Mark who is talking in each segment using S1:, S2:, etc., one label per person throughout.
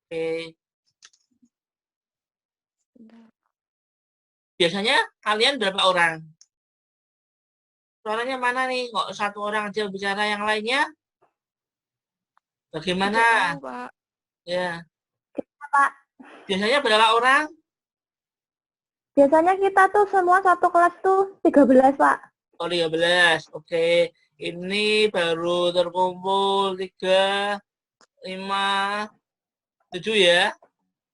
S1: Oke. Biasanya kalian berapa orang? Suaranya mana nih? Kok satu orang aja bicara, yang lainnya? Bagaimana?
S2: Tidak tahu, Pak.
S1: Ya.
S3: Pak.
S1: Biasanya berapa orang?
S3: Biasanya kita tuh semua satu kelas tuh 13, Pak.
S1: Oh, 13. Oke. Ini baru terkumpul 3, 5, 7 ya.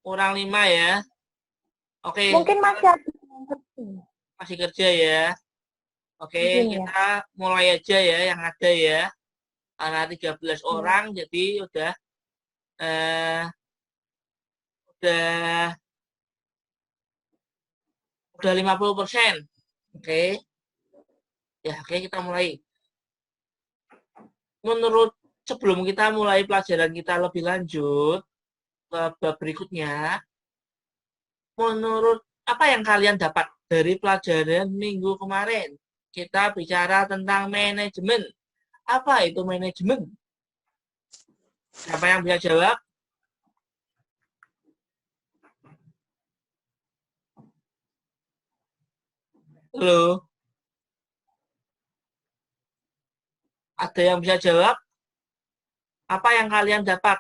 S1: Kurang 5 ya. Oke.
S3: Mungkin masih ada
S1: Masih kerja ya. Oke,
S3: mungkin, ya.
S1: kita mulai aja ya yang ada ya. Karena 13 orang, jadi udah 50%. Oke. Ya, oke, kita mulai. Menurut sebelum kita mulai pelajaran kita lebih lanjut ke bab berikutnya, menurut apa yang kalian dapat dari pelajaran minggu kemarin? Kita bicara tentang manajemen. Apa itu manajemen? Siapa yang bisa jawab? Halo? Ada yang bisa jawab? Apa yang kalian dapat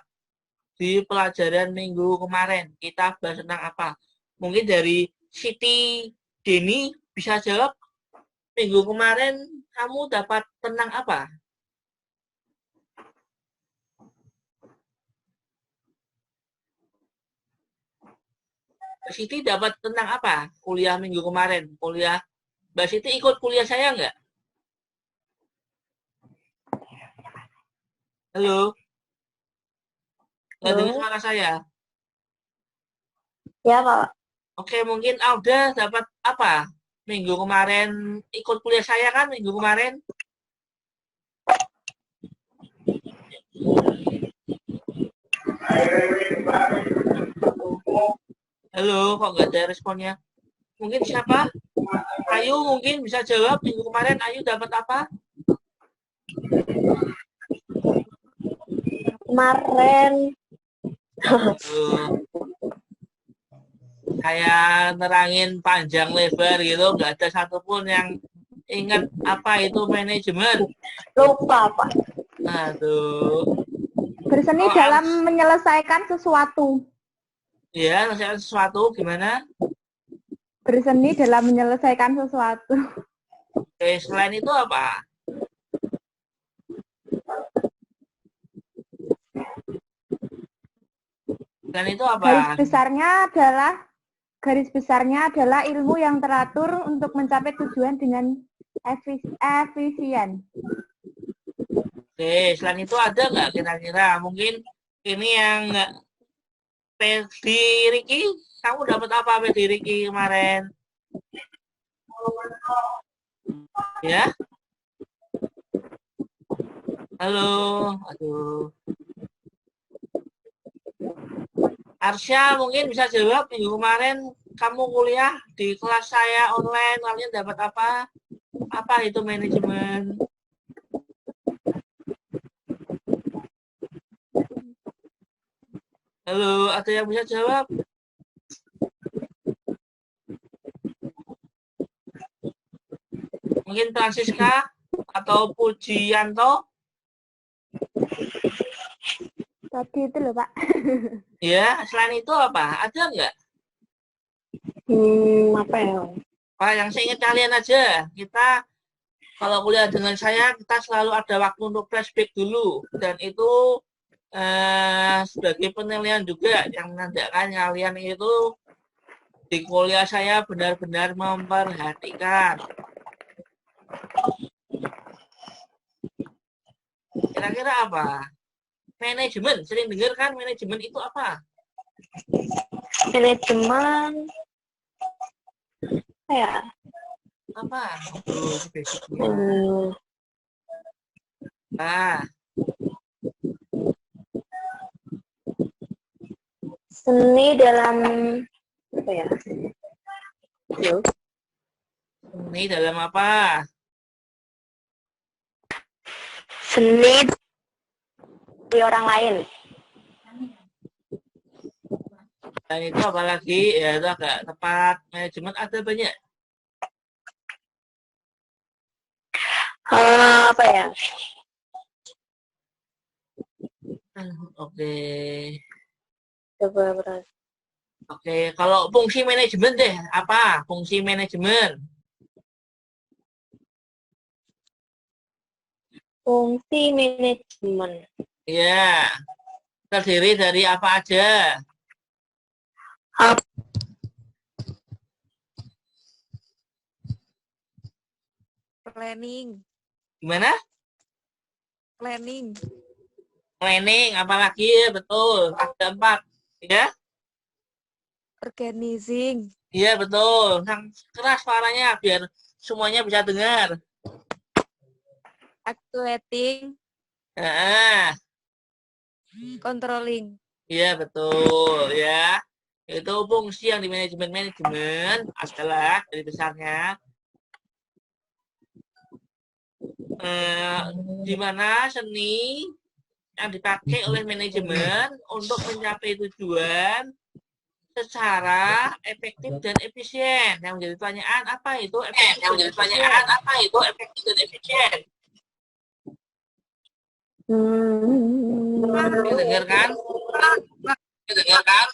S1: di pelajaran minggu kemarin? Kita bahas tentang apa? Mungkin dari Siti Deni bisa jawab, minggu kemarin kamu dapat tentang apa? Mbak Siti dapat tentang apa kuliah minggu kemarin? Kuliah Mbak Siti ikut kuliah saya nggak? Halo? Nggak dengar suara saya?
S3: Ya, Pak.
S1: Oke, mungkin Auda dapat apa? Minggu kemarin ikut kuliah saya kan minggu kemarin? Halo, kok nggak ada responnya? Mungkin siapa? Ayu mungkin bisa jawab, minggu kemarin Ayu dapat apa?
S3: Kemarin
S1: Kayak nerangin panjang lebar gitu, nggak ada satupun yang ingat apa itu manajemen.
S3: lupa, Pak.
S1: Aduh.
S3: Berseni dalam menyelesaikan sesuatu.
S1: Ya, menyelesaikan sesuatu gimana?
S3: Berseni dalam menyelesaikan sesuatu.
S1: Oke, selain itu apa? Selain itu apa?
S3: Garis besarnya adalah ilmu yang teratur untuk mencapai tujuan dengan efisien.
S1: Oke, selain itu ada nggak kira-kira? Mungkin ini yang nggak. Pedi Riki, kamu dapat apa Pedi Riki kemarin? Ya? Halo, aduh. Arsya mungkin bisa jawab, minggu kemarin kamu kuliah di kelas saya online, kalian dapat apa? Apa itu manajemen? Halo, ada yang bisa jawab? Mungkin Francisca atau Pujianto?
S3: Tadi itu loh, Pak.
S1: Ya, selain itu apa? Ada nggak?
S3: Apa ya?
S1: Pak, yang saya ingat kalian aja. Kita kalau kuliah dengan saya, kita selalu ada waktu untuk flashback dulu. Dan itu sebagai penilaian juga yang menandakan kalian itu di kuliah saya benar-benar memperhatikan. Kira-kira apa? Manajemen, sering dengar kan manajemen itu apa?
S3: Manajemen ya.
S1: Apa? Basicnya. Nah,
S3: Seni dalam apa ya?
S1: seni dalam apa?
S3: Seni dari orang lain.
S1: Dan itu apalagi ya itu agak tepat. Manajemen ada banyak.
S2: Apa ya?
S1: Oke.
S2: Coba berarti.
S1: Oke, kalau fungsi manajemen deh, apa fungsi manajemen?
S2: Fungsi manajemen.
S1: Ya, terdiri dari apa aja?
S4: Planning.
S1: Gimana?
S4: Planning.
S1: Planning, apalagi betul. Ada 4, ya?
S4: Organizing.
S1: Iya betul. Yang keras suaranya biar semuanya bisa dengar.
S4: Actuating.
S1: Nah,
S4: Controlling.
S1: iya betul ya. Itu fungsi yang di manajemen adalah dari besarnya di mana seni yang dipakai oleh manajemen untuk mencapai tujuan secara efektif dan efisien. Yang menjadi pertanyaan apa itu efektif dan efisien? Dengarkan?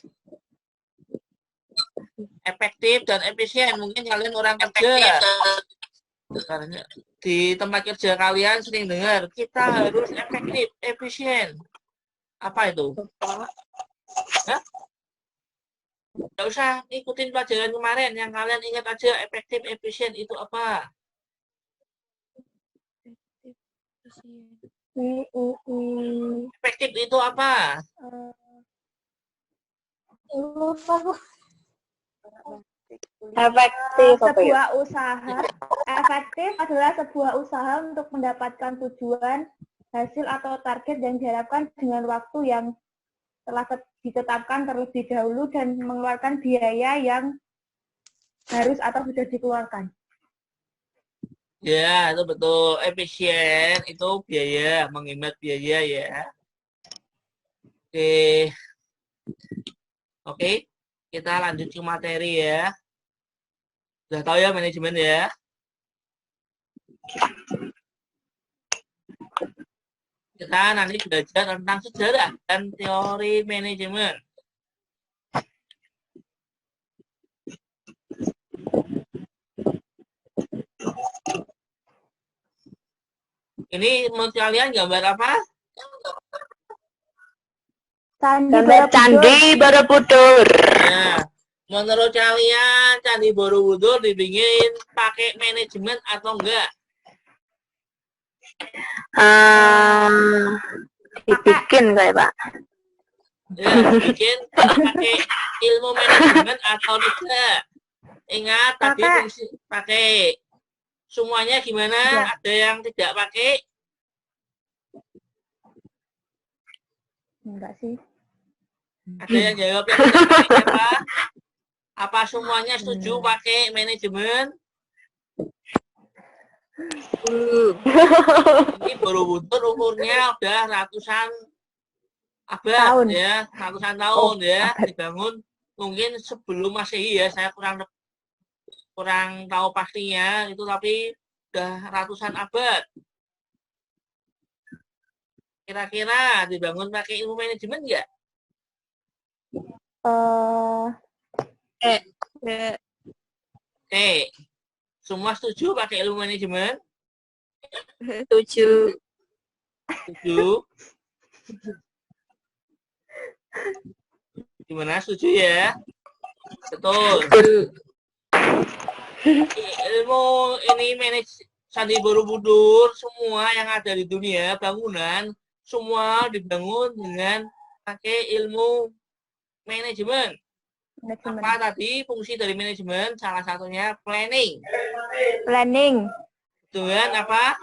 S1: Efektif dan efisien. Mungkin kalian orang kerja. Karena di tempat kerja kalian sering dengar kita harus efektif, efisien. Apa itu? Hah? Nggak usah ikutin pelajaran kemarin. Yang kalian ingat aja efektif, efisien itu apa? Efektif itu apa?
S2: Efektif apa ya?
S3: Sebuah usaha efektif adalah sebuah usaha untuk mendapatkan tujuan, hasil atau target yang diharapkan dengan waktu yang telah ditetapkan terlebih dahulu dan mengeluarkan biaya yang harus atau sudah dikeluarkan.
S1: Ya, itu betul. Efisien itu biaya, menghemat biaya ya. Oke. Oke, kita lanjut ke materi ya. Sudah tahu ya manajemen ya? Kita nanti belajar tentang sejarah dan teori manajemen. Ini menurut kalian gambar apa?
S2: Candi Borobudur.
S1: Ya, menurut kalian Candi Borobudur dibikin pakai manajemen atau enggak?
S2: Dibikin kayak Pak.
S1: Ya, dibikin pakai ilmu manajemen atau tidak? Ingat tadi fungsi pakai. Semuanya gimana? Ya. Ada yang tidak pakai?
S3: Enggak sih.
S1: Ada yang jawab yang tidak pakai apa? Apa semuanya setuju pakai manajemen? Ini Borobudur umurnya udah ratusan abad tahun. Ya, ratusan tahun ya, dibangun mungkin sebelum Masehi ya, saya kurang tahu pastinya itu, tapi udah ratusan abad. Kira-kira dibangun pakai ilmu manajemen nggak? Semua setuju pakai ilmu manajemen?
S2: Setuju.
S1: Setuju. Gimana, setuju ya? Betul. Ilmu ini Candi Borobudur, semua yang ada di dunia bangunan semua dibangun dengan pakai ilmu manajemen. Apa tadi fungsi dari manajemen? Salah satunya planning. Dengan apa?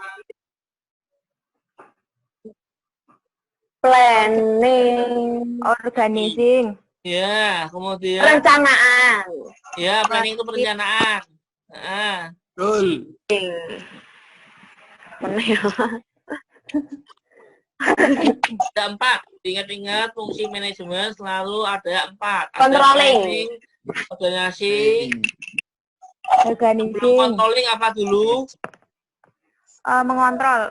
S3: Planning. Organizing.
S1: Ya, kemudian
S2: perencanaan.
S1: Ya, planning itu perencanaan.
S5: Betul.
S2: Benar.
S1: Ada 4. Ingat-ingat fungsi manajemen selalu ada 4. Ada
S2: Controlling.
S1: planning, organisasi. Sebelum
S3: Organizing.
S1: controlling apa dulu?
S3: Mengontrol.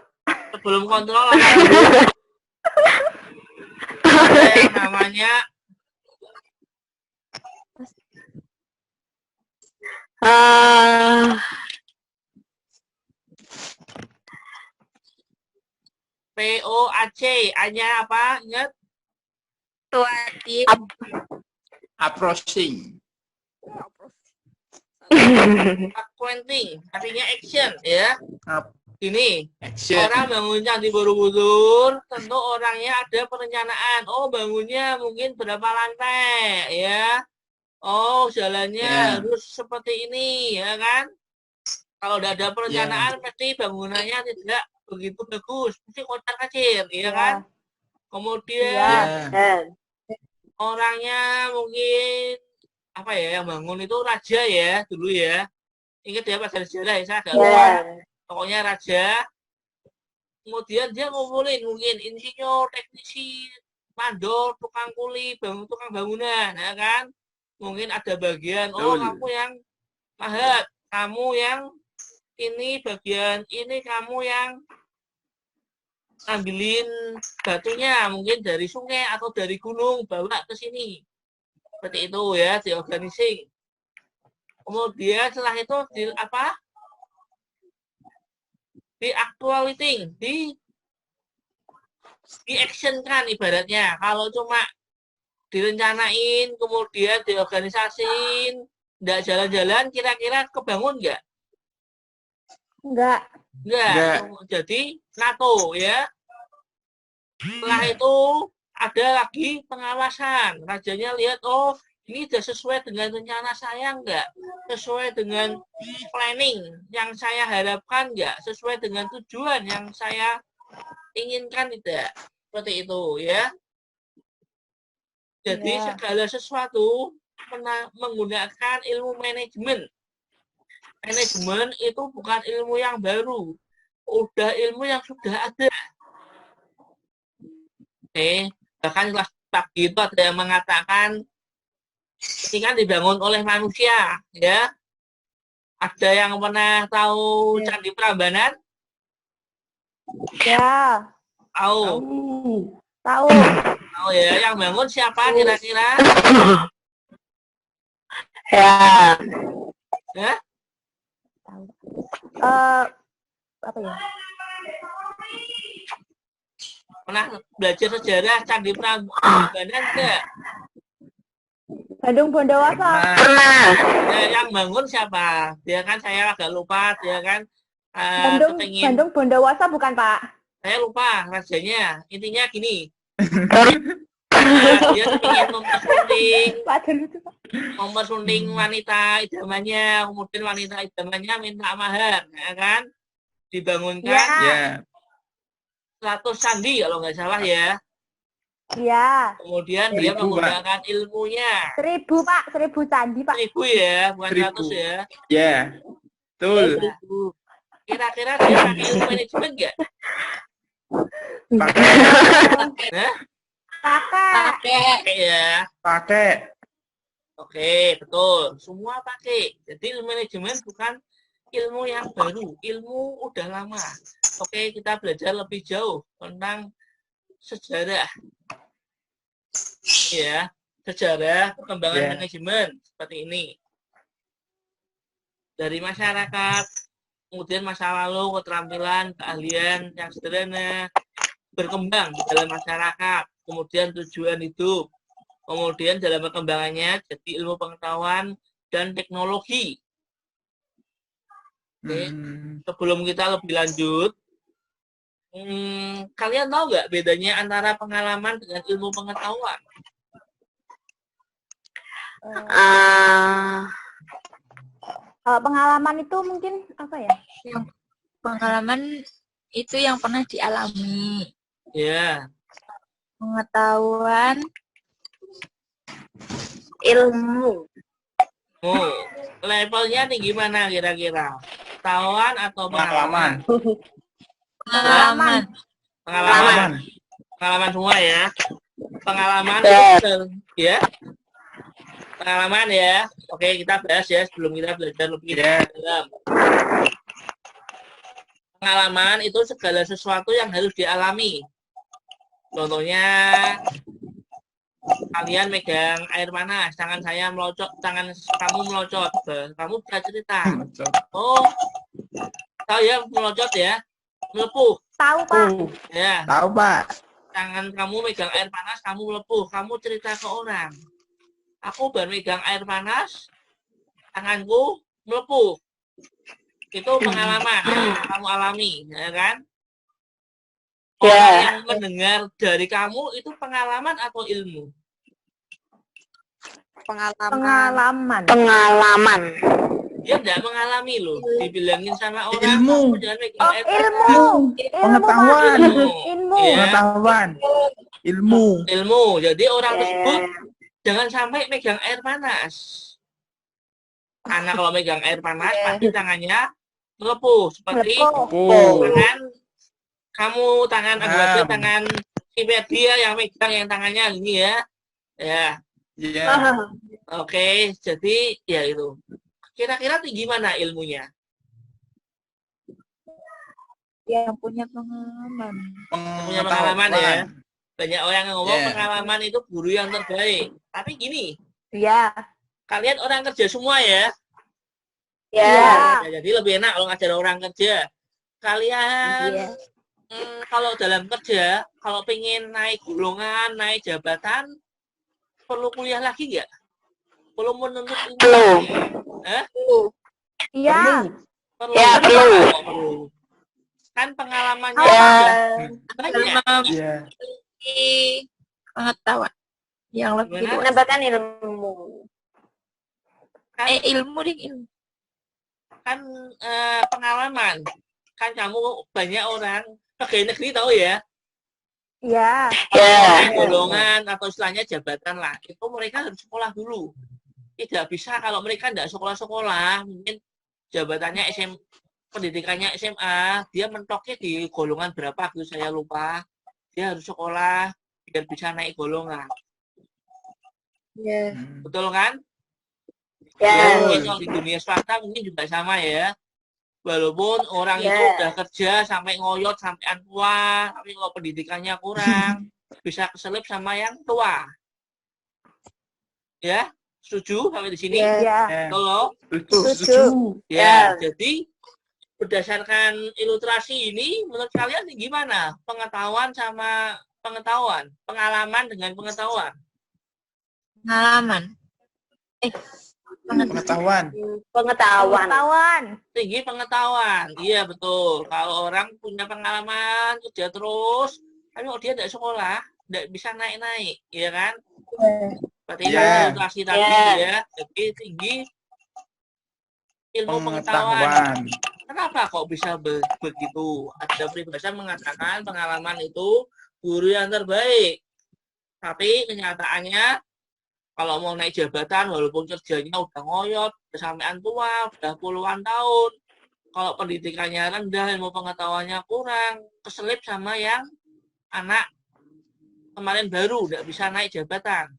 S1: Sebelum kontrol apa dulu? Ada yang namanya POAC. A-nya apa? Ingat?
S4: Tuatin.
S5: Approaching.
S1: Acquainting. Artinya action ya.
S5: Up.
S1: Ini
S5: Action.
S1: orang bangun Candi Borobudur, tentu orangnya ada perencanaan. Oh, bangunnya mungkin berapa lantai, ya. Oh, jalannya
S5: Ya.
S1: harus seperti ini, ya kan? Kalau tidak ada perencanaan, pasti bangunannya tidak begitu bagus. Mesti kocar kacir, ya kan? Kemudian orangnya mungkin apa ya, yang bangun itu raja ya dulu ya. Ingat ya pas sejarah ya, saya agak lupa. Pokoknya raja. Kemudian dia ngumpulin mungkin insinyur, teknisi, mandor, tukang kuli, tukang bangunan, ya kan? Mungkin ada bagian, oh
S5: Betul.
S1: kamu yang mahat, kamu yang ini bagian ini, kamu yang ambilin batunya mungkin dari sungai atau dari gunung bawa ke sini. Seperti itu ya, diorganising. Kemudian setelah itu di actualizing, di actionkan ibaratnya. Kalau cuma direncanain, kemudian diorganisasin, nggak jalan-jalan, kira-kira kebangun nggak?
S3: Enggak.
S1: Enggak. Jadi NATO ya. Setelah itu ada lagi pengawasan. Rajanya lihat, oh ini sudah sesuai dengan rencana saya enggak? Sesuai dengan planning yang saya harapkan enggak? Sesuai dengan tujuan yang saya inginkan tidak? Seperti itu ya. Jadi segala sesuatu menggunakan ilmu manajemen. Manajemen itu bukan ilmu yang baru. Udah ilmu yang sudah ada. Bahkan kelas pagi itu ada yang mengatakan ini kan dibangun oleh manusia, ya. Ada yang pernah tahu Candi Prambanan?
S3: Ya.
S1: Tahu.
S3: Tahu.
S1: Tahu ya. Yang bangun siapa kira-kira?
S2: Ya.
S1: Ya?
S3: Apa ya?
S1: Pernah belajar sejarah Candi Prambanan enggak?
S3: Bandung Bondowoso.
S2: Pernah.
S1: Nah, yang bangun siapa? Dia kan saya agak lupa, dia kan
S3: Bandung Bondowoso bukan, Pak?
S1: Saya lupa rajanya. Intinya gini. Dia ingin mempersunting wanita idamannya, kemudian wanita idamannya minta mahar, ya kan? Dibangunkan 100 candi kalau nggak salah ya.
S3: Iya.
S1: Kemudian dia menggunakan ilmunya.
S3: 1000, Pak. 1000 candi, Pak.
S1: 1000 ya, bukan 100 ya.
S5: Ya, betul.
S1: Kira-kira dia pakai ilmu manajemen nggak?
S5: Pakai.
S3: Pakai
S1: Ya.
S5: Pakai.
S1: Oke, betul. Semua pakai. Jadi ilmu manajemen bukan ilmu yang baru. Ilmu udah lama. Oke, kita belajar lebih jauh tentang sejarah. Ya, sejarah perkembangan manajemen seperti ini. Dari masyarakat, kemudian masa lalu, keterampilan, keahlian yang sederhana, berkembang di dalam masyarakat, kemudian tujuan hidup, kemudian dalam perkembangannya jadi ilmu pengetahuan dan teknologi. Oke. Sebelum kita lebih lanjut, kalian tahu nggak bedanya antara pengalaman dengan ilmu pengetahuan?
S3: Pengalaman itu mungkin apa ya?
S4: Pengalaman itu yang pernah dialami.
S1: Ya.
S4: Pengetahuan,
S2: Ilmu.
S1: Oh, levelnya nih gimana kira-kira? Pengetahuan atau
S5: Pengalaman.
S4: pengalaman,
S1: Pengalaman. Pengalaman semua ya. Pengalaman
S2: Ya.
S1: ya. Pengalaman ya. Oke, kita bahas ya sebelum kita belajar lebih
S5: Ya.
S1: dalam. Pengalaman itu segala sesuatu yang harus dialami. Contohnya kalian megang air panas, tangan saya melocot, tangan kamu melocot. Kamu bisa cerita. Oh, tahu ya melocot ya, melepuh.
S3: Tahu, Pak.
S1: Ya,
S5: Tahu, Pak.
S1: tangan kamu megang air panas, kamu melepuh. Kamu cerita ke orang. Aku baru megang air panas, tanganku melepuh. Itu pengalaman yang kamu alami, ya kan? Orang
S2: Ya.
S1: yang mendengar dari kamu itu pengalaman atau ilmu?
S3: Pengalaman.
S2: Pengalaman.
S1: Dia tidak mengalami loh. Dibilangin sama orang,
S5: Ilmu.
S1: kamu jangan megang
S3: Oh,
S1: air
S3: ilmu.
S1: panas.
S5: Pengetahuan.
S1: Ilmu.
S3: Ilmu.
S1: Ya,
S5: Pengetahuan. Ilmu.
S1: ilmu. Jadi orang
S2: Ya.
S1: tersebut jangan sampai megang air panas. Karena kalau megang air panas, pasti tangannya melepuh. Seperti
S2: Oh.
S1: tangan kamu, tangan anggap aja
S5: Paham.
S1: tangan si dia yang megang yang tangannya gini ya. Ya,
S5: Ya.
S1: oke. Jadi ya itu. Kira-kira gimana ilmunya?
S4: Yang punya pengalaman.
S1: Punya pengalaman ya. Banyak orang yang ngomong
S5: Ya.
S1: pengalaman itu guru yang terbaik. Tapi gini,
S3: Ya.
S1: kalian orang kerja semua ya.
S2: Ya.
S1: Ya, jadi lebih enak kalau ngajar orang kerja. Kalian
S2: Iya.
S1: kalau dalam kerja, kalau pengen naik golongan, naik jabatan, perlu kuliah lagi nggak? Perlu menuntut ilmu
S2: Perlu.
S1: lagi? Hah?
S3: Iya.
S1: Perlu.
S2: Ya, perlu.
S1: Kok perlu? Kan pengalamannya
S2: Ya.
S1: udah banyak.
S5: Ya.
S4: Pengetahuan yang lebih
S1: Gimana?
S4: luas.
S2: Menambahkan ilmu.
S1: Kan,
S4: Ilmu ding ilmu.
S1: kan pengalaman. Kan kamu banyak orang pegawai negeri tahu ya.
S3: Iya.
S2: Ya.
S1: Naik golongan atau istilahnya jabatan lah. Itu mereka harus sekolah dulu. Tidak bisa kalau mereka tidak sekolah-sekolah, mungkin jabatannya pendidikannya SMA, dia mentoknya di golongan berapa gitu saya lupa. Dia harus sekolah biar bisa naik golongan.
S4: Ya.
S1: Betul kan?
S2: Ya.
S1: Mungkin kalau di dunia swasta mungkin juga sama ya. Walaupun orang
S2: Ya.
S1: itu udah kerja sampai ngoyot sampai tua, tapi kalau pendidikannya kurang, bisa keselip sama yang tua. Ya, setuju sampai di sini?
S3: Iya.
S1: Kalau
S5: Setuju.
S1: ya, jadi berdasarkan ilustrasi ini, menurut kalian gimana? Pengetahuan sama pengetahuan, pengalaman dengan pengetahuan.
S4: Pengalaman.
S5: Pengetahuan.
S2: Pengetahuan.
S3: Pengetahuan.
S1: Tinggi pengetahuan, iya betul. Kalau orang punya pengalaman kerja terus, tapi kalau dia tidak sekolah, tidak bisa naik-naik, ya kan? Seperti
S5: Ya.
S1: ilustrasi tadi
S2: Ya.
S1: ya, jadi tinggi ilmu pengetahuan.
S5: Pengetahuan.
S1: Kenapa kok bisa begitu? Ada peribahasa mengatakan pengalaman itu guru yang terbaik. Tapi kenyataannya kalau mau naik jabatan walaupun kerjanya udah ngoyot, udah sampean tua, udah puluhan tahun, kalau pendidikannya rendah, ilmu pengetahuannya kurang, keselip sama yang anak kemarin baru, nggak bisa naik jabatan.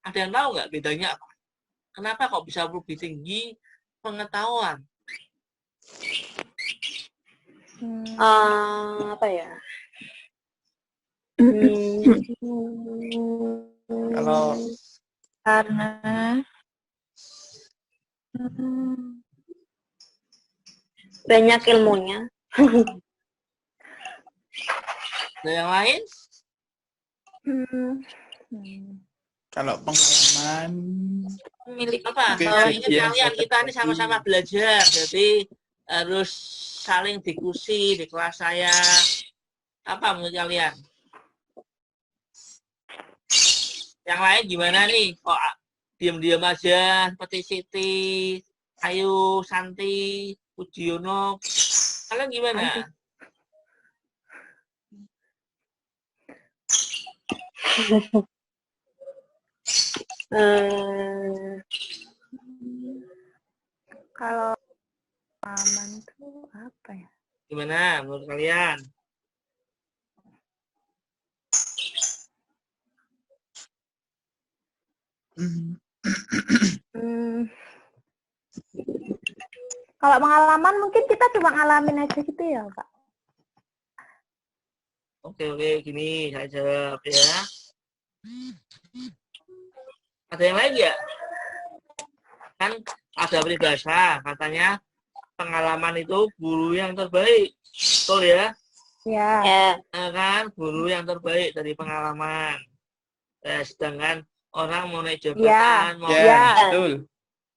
S1: Ada yang tahu nggak bedanya apa? Kenapa kok bisa lebih tinggi pengetahuan?
S2: Apa ya?
S5: Kalau
S4: Karena
S2: banyak ilmunya.
S1: Ada yang lain?
S5: kalau pengalaman
S4: memiliki
S1: Apa?
S5: Oke,
S1: Saya ingin
S5: ya,
S1: kalian,
S5: saya
S1: kita ini
S5: terpilih.
S1: sama-sama belajar, jadi harus saling diskusi di kelas saya. Apa menurut kalian? Yang lain gimana nih? Kok diam-diam aja seperti Siti, Ayu, Santi, Pujiono. Kalian gimana?
S3: Kalau pengalaman itu apa ya?
S1: Gimana menurut kalian?
S3: Kalau pengalaman mungkin kita cuma ngalamin aja gitu ya, Pak.
S1: Oke, gini saya jawab ya. Ada yang lain ya? Kan ada peribahasa katanya pengalaman itu guru yang terbaik, betul ya?
S3: Ya.
S1: Kan guru yang terbaik dari pengalaman. Sedangkan orang mau naik
S3: Ya.
S1: jabatan, mau
S5: betul.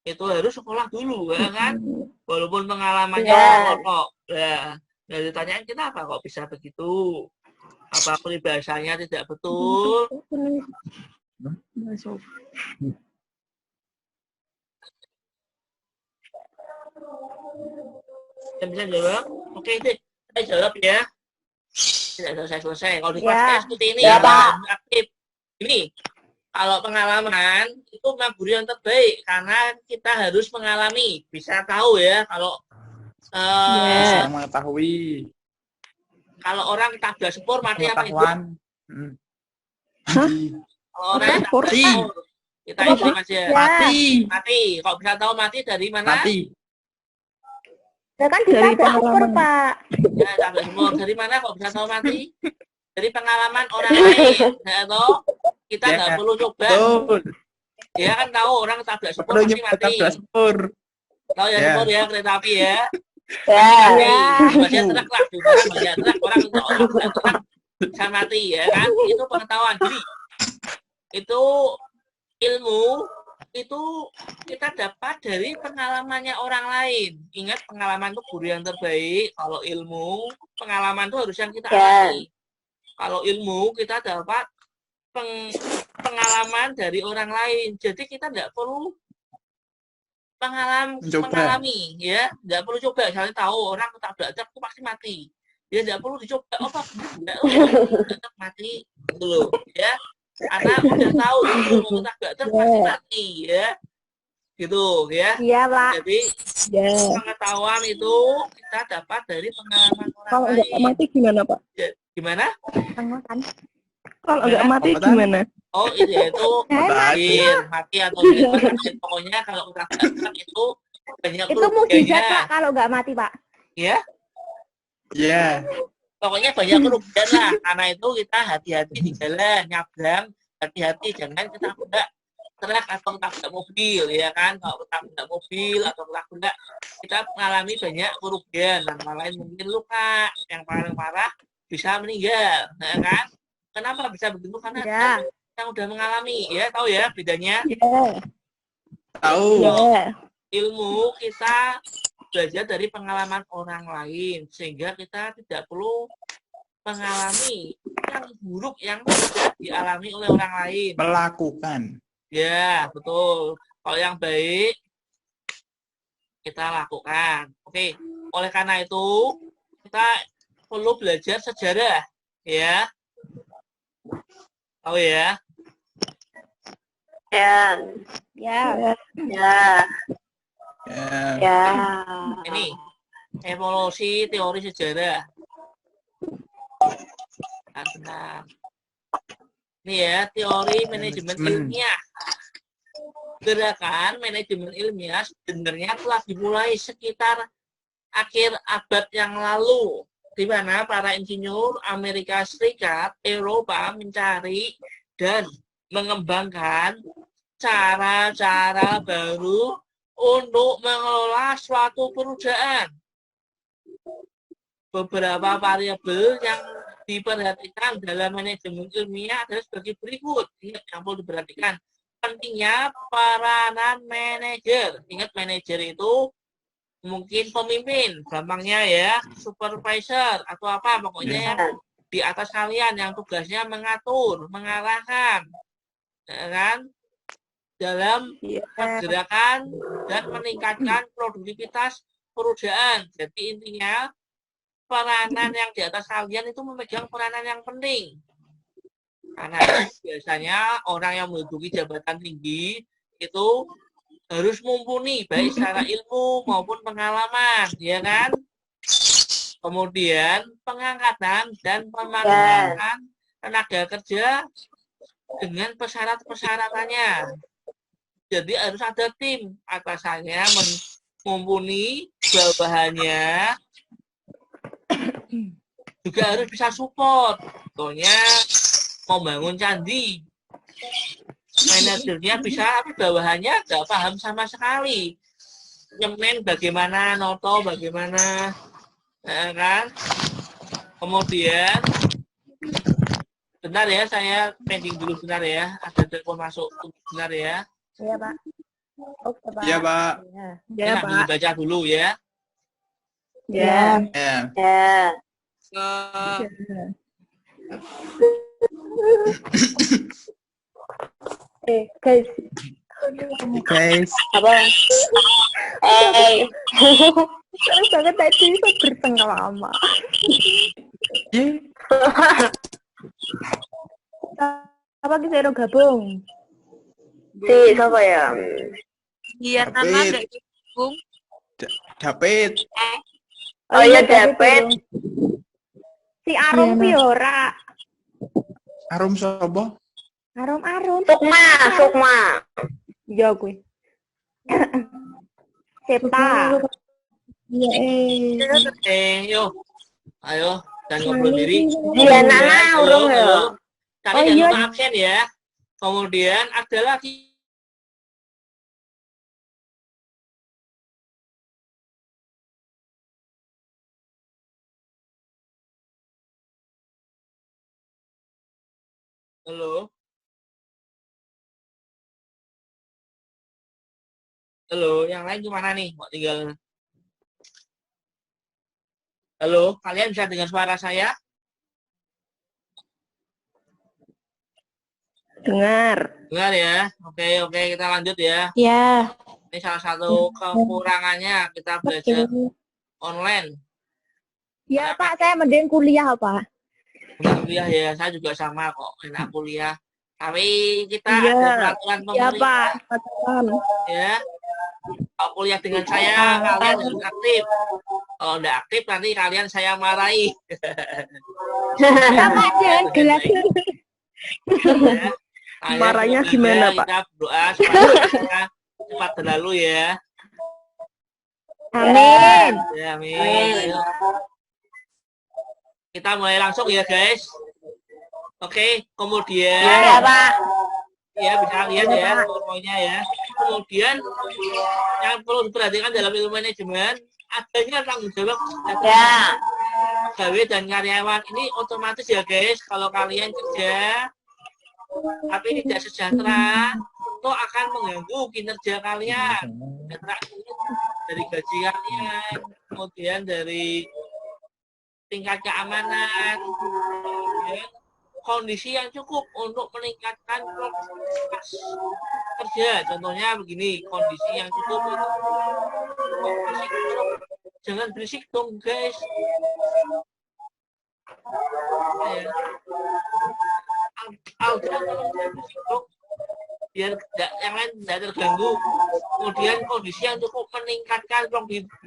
S1: itu harus sekolah dulu, ya kan? Walaupun pengalamannya
S2: Ya.
S1: kok. Ya, dari ditanyain kenapa kok bisa begitu? Apa peribahasanya tidak betul? Yang bisa jawab? Oke, deh. Saya jawab ya. Tidak selesai. Kalau di kelas seperti ini
S2: Ya, Pak.
S1: aktif. Ini kalau pengalaman itu memang guru yang terbaik karena kita harus mengalami, bisa tahu ya kalau
S5: Bisa mengetahui
S1: kalau orang tabrak sepur mati apa hidup?
S5: pengetahuan. Mati.
S1: Kalau orang tabrak sepur kita hidup aja. Mati. Kok bisa tahu mati dari mana?
S5: Mati.
S3: Ya kan ditabrak sepur, Pak.
S1: Ya, tabrak sepur. Dari mana kok bisa tahu mati? Dari pengalaman orang lain. Ya, toh? Kita nggak perlu coba.
S5: Betul.
S1: Dia kan tahu orang tabrak sepur
S5: Perlu
S1: pasti mati.
S5: tabrak sepur.
S1: Tahu ya sepur ya, kereta api ya.
S2: Ya.
S1: Banyak truk lah, banyak truk orang truk bisa mati ya kan? Itu pengetahuan. Jadi itu ilmu itu kita dapat dari pengalamannya orang lain. Ingat pengalaman itu guru yang terbaik. Kalau ilmu pengalaman itu harus yang kita alami. Kalau ilmu kita dapat pengalaman dari orang lain. Jadi kita tidak perlu mengalami ya, nggak perlu coba. Misalnya tahu orang ketabrak truk itu pasti mati, dia tidak perlu dicoba. Oh pak, tetap mati dulu ya, karena udah tahu itu ketabrak truk pasti mati ya, gitu ya.
S3: Iya, Pak.
S1: Jadi pengetahuan itu kita dapat dari pengalaman orang
S6: Kalau
S1: lain.
S6: nggak mati gimana, Pak?
S1: Gimana?
S6: Kalau nggak mati gimana?
S1: Oh itu mati atau tidak, pokoknya kalau ketabrak itu banyak
S3: Itu mukjizat, Pak,
S1: kerugiannya.
S3: kalau nggak mati, Pak.
S1: Ya,
S5: Ya.
S1: pokoknya banyak kerugian lah. Karena itu kita hati-hati di jalan, nyabrang, hati-hati jangan ketabrak truk atau ketabrak mobil, ya kan? Kalau ketabrak mobil atau ketabrak, kita mengalami banyak kerugian, dan lain mungkin luka, yang paling parah bisa meninggal, ya kan? Kenapa bisa begitu? Karena yang udah mengalami, ya tahu ya bedanya.
S5: Tahu.
S1: Ilmu kita belajar dari pengalaman orang lain, sehingga kita tidak perlu mengalami yang buruk yang sudah dialami oleh orang lain.
S5: Melakukan.
S1: Ya, betul. Kalau yang baik kita lakukan. Oke. Oleh karena itu kita perlu belajar sejarah, ya. Tahu ya? Ini evolusi teori sejarah. Benar. Ini ya, teori manajemen ilmiah. Gerakan manajemen ilmiah sebenarnya telah dimulai sekitar akhir abad yang lalu, di mana para insinyur Amerika Serikat, Eropa mencari dan mengembangkan cara-cara baru untuk mengelola suatu perusahaan. Beberapa variabel yang diperhatikan dalam manajemen ilmiah adalah sebagai berikut. Ingat yang perlu diperhatikan. Pentingnya peranan manajer. Ingat manajer itu mungkin pemimpin, gampangnya ya, supervisor atau apa, pokoknya yang di atas kalian yang tugasnya mengatur, mengarahkan, ya kan, dalam pergerakan dan meningkatkan produktivitas perusahaan. Jadi intinya peranan yang di atas kalian itu memegang peranan yang penting. Karena biasanya orang yang menduduki jabatan tinggi itu harus mumpuni baik secara ilmu maupun pengalaman, ya kan? Kemudian pengangkatan dan pemangkatan tenaga kerja dengan persyaratan-persyaratannya. Jadi harus ada tim, atasannya mumpuni, bawahannya juga harus bisa support. Contohnya membangun candi, manajernya bisa, tapi bawahannya nggak paham sama sekali. Nyemen bagaimana, noto bagaimana, ya kan? Kemudian, bentar ya, saya pending dulu bentar ya. Ada telepon masuk, bentar ya.
S3: Iya, Pak. Oke, Pak.
S5: Iya, Pak.
S3: Ya.
S6: Ya,
S1: Ini ambil
S6: Pak.
S1: baca dulu ya.
S6: Ya.
S5: Ya.
S2: Ya.
S3: Guys.
S5: Guys.
S2: Apa?
S3: Seru banget tadi bisa bertengkar lama.
S5: Yeah.
S3: Apa kita gabung?
S2: Si siapa ya?
S4: Iya, nama
S5: David.
S4: nggak digabung.
S5: David.
S2: Oh iya, David.
S3: Si Arum Piora.
S5: Arum sobo.
S3: Arum.
S2: Sukma.
S3: Iya gue. Septa.
S1: Yuk. Ayo, dan ngobrol diri.
S2: Iya, Nana, urung ya.
S1: Kalian
S3: Oh,
S1: jangan
S3: iya.
S1: lupa absen ya. Kemudian ada lagi. Halo. Halo, yang lain gimana nih? Mau tinggal. Halo, kalian bisa dengar suara saya?
S6: Dengar.
S1: Dengar ya? Oke, kita lanjut ya.
S3: Ya.
S1: Ini salah satu kekurangannya kita belajar online.
S3: Ya Pak, saya mending kuliah Pak.
S1: Enak kuliah ya, saya juga sama kok, enak kuliah. Tapi kita
S6: Iya.
S1: ada peraturan
S6: Ya,
S1: pemerintah
S6: Pak. Patuhan.
S1: ya. Kalau kuliah dengan saya, kalian harus aktif. Kalau enggak aktif, nanti kalian saya marahi.
S3: Ya Pak, jangan gelas.
S1: Ya. Kalian
S6: Marahnya
S1: semoga
S6: gimana, Pak?
S1: Kita berdoa supaya kita cepat berlalu ya.
S3: Amin.
S1: Ya, amin. Ayo. Kita mulai langsung ya, guys. Oke, kemudian
S2: Ya, Pak.
S1: ya bisa lihat ya poin-poinnya ya. Kemudian yang perlu diperhatikan dalam ilmu manajemen adanya tanggung jawab
S2: Ya.
S1: pegawai dan karyawan. Ini otomatis ya guys, kalau kalian kerja tapi tidak sejahtera, itu akan mengganggu kinerja kalian. Dari gaji kalian, kemudian dari tingkat keamanan, kemudian kondisi yang cukup untuk meningkatkan produktivitas kerja. Contohnya begini, kondisi yang cukup itu jangan berisik dong guys. Alda tolong jangan berisik dong, biar yang lain tidak terganggu. Kemudian kondisi yang cukup meningkatkan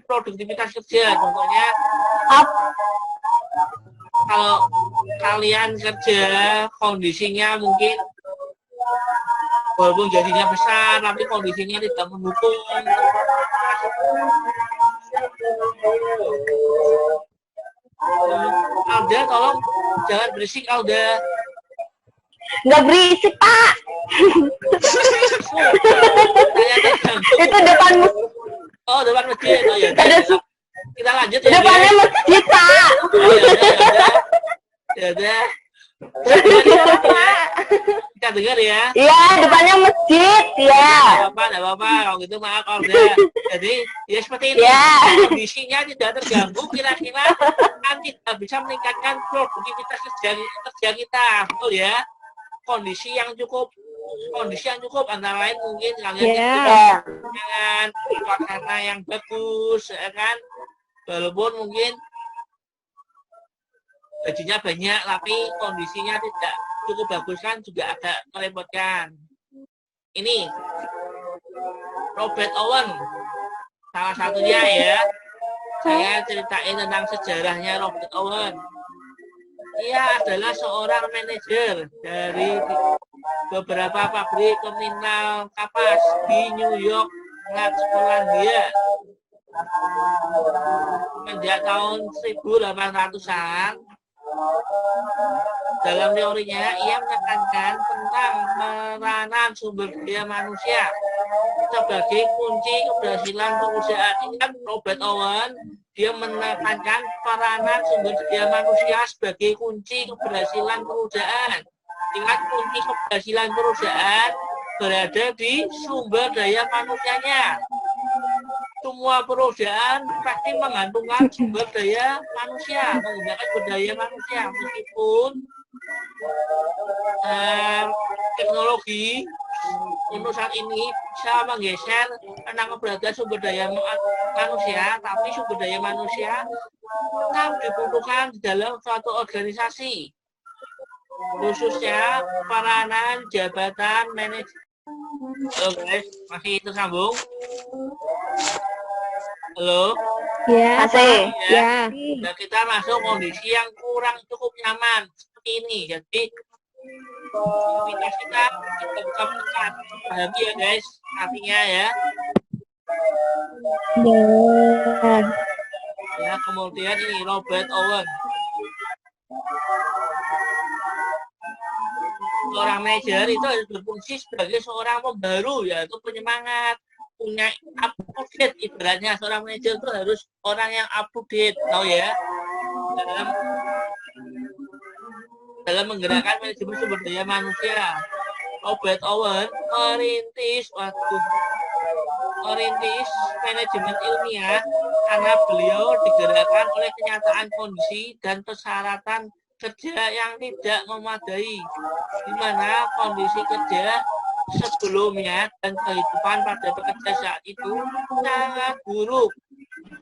S1: produktivitas kerja. Contohnya kalau kalian kerja kondisinya mungkin walaupun gajinya besar tapi kondisinya tidak mendukung. Alda tolong jangan berisik Alda.
S2: Nggak berisik, Pak.
S1: Saya terganggu.
S2: Itu depan
S1: Oh, depan masjid. Oh ya. Kita lanjut ya.
S2: depannya
S1: guys.
S2: masjid, Pak.
S1: Oh, ya udah. Kita dengar ya.
S2: Iya, depannya masjid. Ya.
S1: Enggak apa-apa. Kalau gitu maaf Alda. Jadi ya seperti ini.
S2: Ya.
S1: Kondisinya tidak terganggu, kira-kira kan tidak bisa meningkatkan produktivitas kerja kita. Betul ya. Kondisi yang cukup antara lain mungkin kalian
S2: Ya.
S1: dengan suasana yang bagus, ya kan? Walaupun mungkin gajinya banyak, tapi kondisinya tidak cukup bagus kan juga agak merepotkan. Ini Robert Owen, salah satunya ya. Saya ceritain tentang sejarahnya Robert Owen. Ia adalah seorang manajer dari beberapa pabrik terminal kapas di New York, Polandia. Sejak tahun 1800-an, dalam teorinya ia menekankan tentang peranan sumber daya manusia sebagai kunci keberhasilan perusahaan. Ingat Robert Owen, dia menekankan peranan sumber daya manusia sebagai kunci keberhasilan perusahaan. Ingat, kunci keberhasilan perusahaan berada di sumber daya manusianya. Semua perusahaan pasti menggantungkan sumber daya manusia, menggunakan sumber daya manusia, meskipun teknologi untuk saat ini bisa menggeser tentang keberadaan sumber daya manusia, tapi sumber daya manusia tetap dibutuhkan di dalam suatu organisasi, khususnya peranan jabatan manajemen. Halo guys, masih tersambung? Halo?
S6: Ya,
S2: Masih.
S6: ya.
S1: Nah, kita masuk kondisi yang kurang cukup nyaman seperti ini. Jadi aktivitas kita buka menekan. Pahami ya guys, artinya ya.
S6: Ya.
S1: Ya, kemudian ini Robert Owen. Seorang manajer itu harus berfungsi sebagai seorang pembaru, yaitu penyemangat, punya update. Ibaratnya seorang manajer itu harus orang yang up to date, tahu ya, dalam menggerakkan manajemen sumber daya manusia. Robert Owen merintis manajemen ilmiah karena beliau digerakkan oleh kenyataan kondisi dan persyaratan kerja yang tidak memadai, di mana kondisi kerja sebelumnya dan kehidupan pada pekerja saat itu sangat buruk,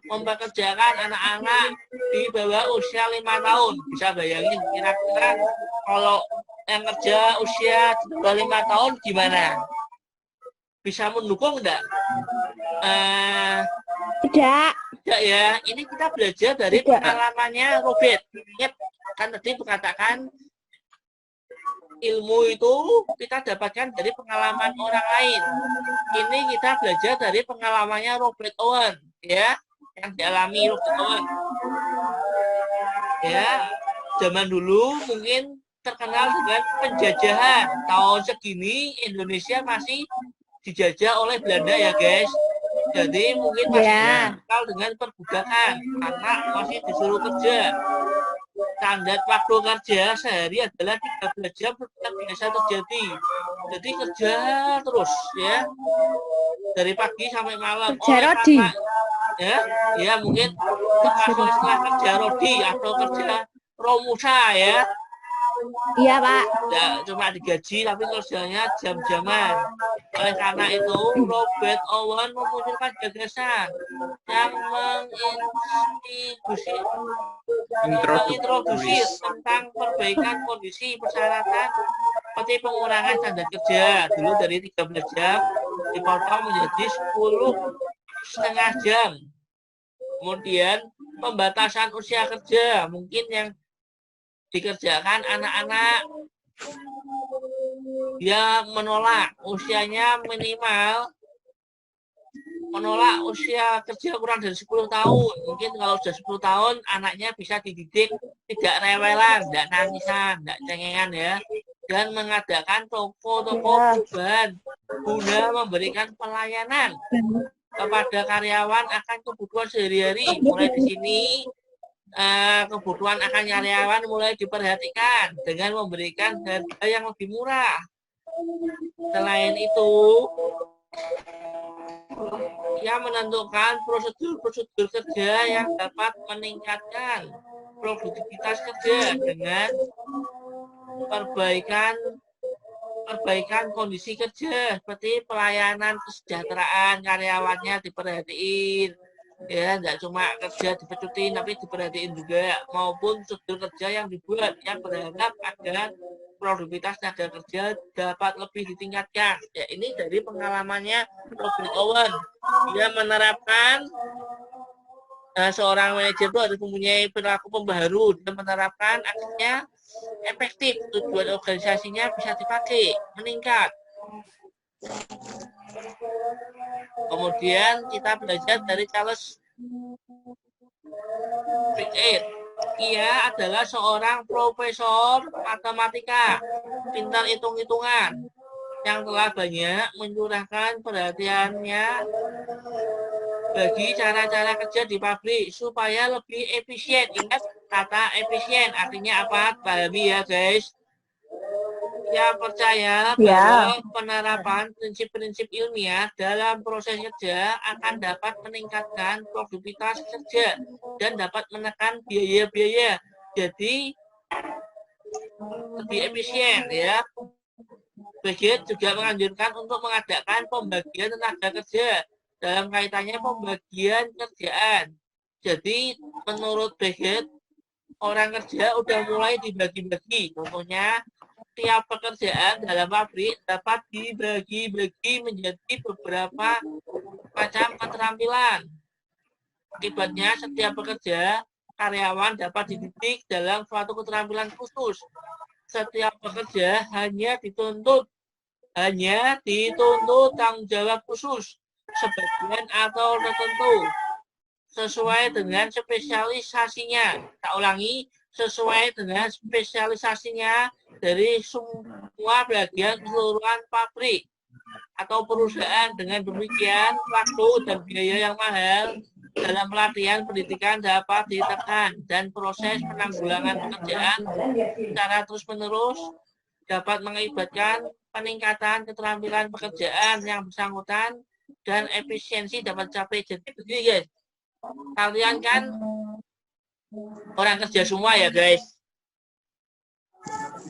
S1: mempekerjakan anak-anak di bawah usia 5 tahun. Bisa bayangin kira-kira kalau yang kerja usia di bawah 5 tahun gimana? Bisa mendukung enggak?
S6: Tidak.
S1: Tidak ya, ini kita belajar dari pengalamannya Robert. Ingat, kan tadi dikatakan ilmu itu kita dapatkan dari pengalaman orang lain. Ini kita belajar dari pengalamannya Robert Owen, ya, yang dialami Robert Owen. Ya, zaman dulu mungkin terkenal dengan penjajahan. Tahun segini Indonesia masih dijajah oleh Belanda ya guys. Jadi mungkin masih terkenal dengan perbudakan, anak masih disuruh kerja. Standar waktu kerja sehari adalah 13 jam seperti yang biasa terjadi. Jadi kerja terus ya, dari pagi sampai malam.
S6: Kerja rodi.
S1: Ya mungkin termasuk istilah kerja rodi atau kerja romusa ya.
S6: Iya Pak.
S1: Ya, cuma digaji tapi kerjanya jam-jaman. Oleh karena itu Robert Owen memunculkan gagasan yang mengintroduksi tentang perbaikan kondisi persyaratan seperti pengurangan standar kerja dulu dari 13 jam dipotong menjadi 10,5 jam. Kemudian pembatasan usia kerja, mungkin yang dikerjakan anak-anak dia menolak usianya minimal, menolak usia kerja kurang dari 10 tahun. Mungkin kalau sudah 10 tahun anaknya bisa dididik tidak rewelan, tidak nangisan, tidak cengengan ya, dan mengadakan toko-toko perubahan guna memberikan pelayanan kepada karyawan akan kebutuhan sehari-hari. Mulai di sini kebutuhan akan karyawan mulai diperhatikan dengan memberikan harga yang lebih murah. Selain itu, ia menentukan prosedur-prosedur kerja yang dapat meningkatkan produktivitas kerja dengan perbaikan kondisi kerja seperti pelayanan kesejahteraan karyawannya diperhatiin. Ya, tidak cuma kerja dipecutin, tapi diperhatiin juga, maupun prosedur kerja yang dibuat yang berharap agar produktivitas tenaga kerja dapat lebih ditingkatkan. Ya, ini dari pengalamannya Robert Owen. Dia menerapkan seorang manajer itu harus mempunyai perilaku pembaharu dan menerapkan akhirnya efektif, tujuan organisasinya bisa dipakai, meningkat. Kemudian kita belajar dari Charles Piaget. Ia adalah seorang profesor matematika, pintar hitung-hitungan, yang telah banyak mencurahkan perhatiannya bagi cara-cara kerja di pabrik supaya lebih efisien. Ingat kata efisien, artinya apa? Pahami ya guys. Ia percaya bahwa penerapan prinsip-prinsip ilmiah dalam proses kerja akan dapat meningkatkan produktivitas kerja dan dapat menekan biaya-biaya. Jadi lebih efisien ya. Piaget juga menganjurkan untuk mengadakan pembagian tenaga kerja dalam kaitannya pembagian kerjaan. Jadi menurut Piaget, orang kerja udah mulai dibagi-bagi. Contohnya, tiap pekerjaan dalam pabrik dapat dibagi-bagi menjadi beberapa macam keterampilan. Akibatnya, setiap pekerja, karyawan dapat dididik dalam suatu keterampilan khusus. Setiap pekerja hanya dituntut tanggung jawab khusus, sebagian atau tertentu, sesuai dengan spesialisasinya. Tak ulangi, sesuai dengan spesialisasinya dari semua bagian keseluruhan pabrik atau perusahaan. Dengan demikian, waktu dan biaya yang mahal dalam pelatihan pendidikan dapat ditekan dan proses penanggulangan pekerjaan secara terus-menerus dapat mengakibatkan peningkatan keterampilan pekerjaan yang bersangkutan dan efisiensi dapat dicapai. Jadi begini guys, kalian kan orang kerja semua ya guys.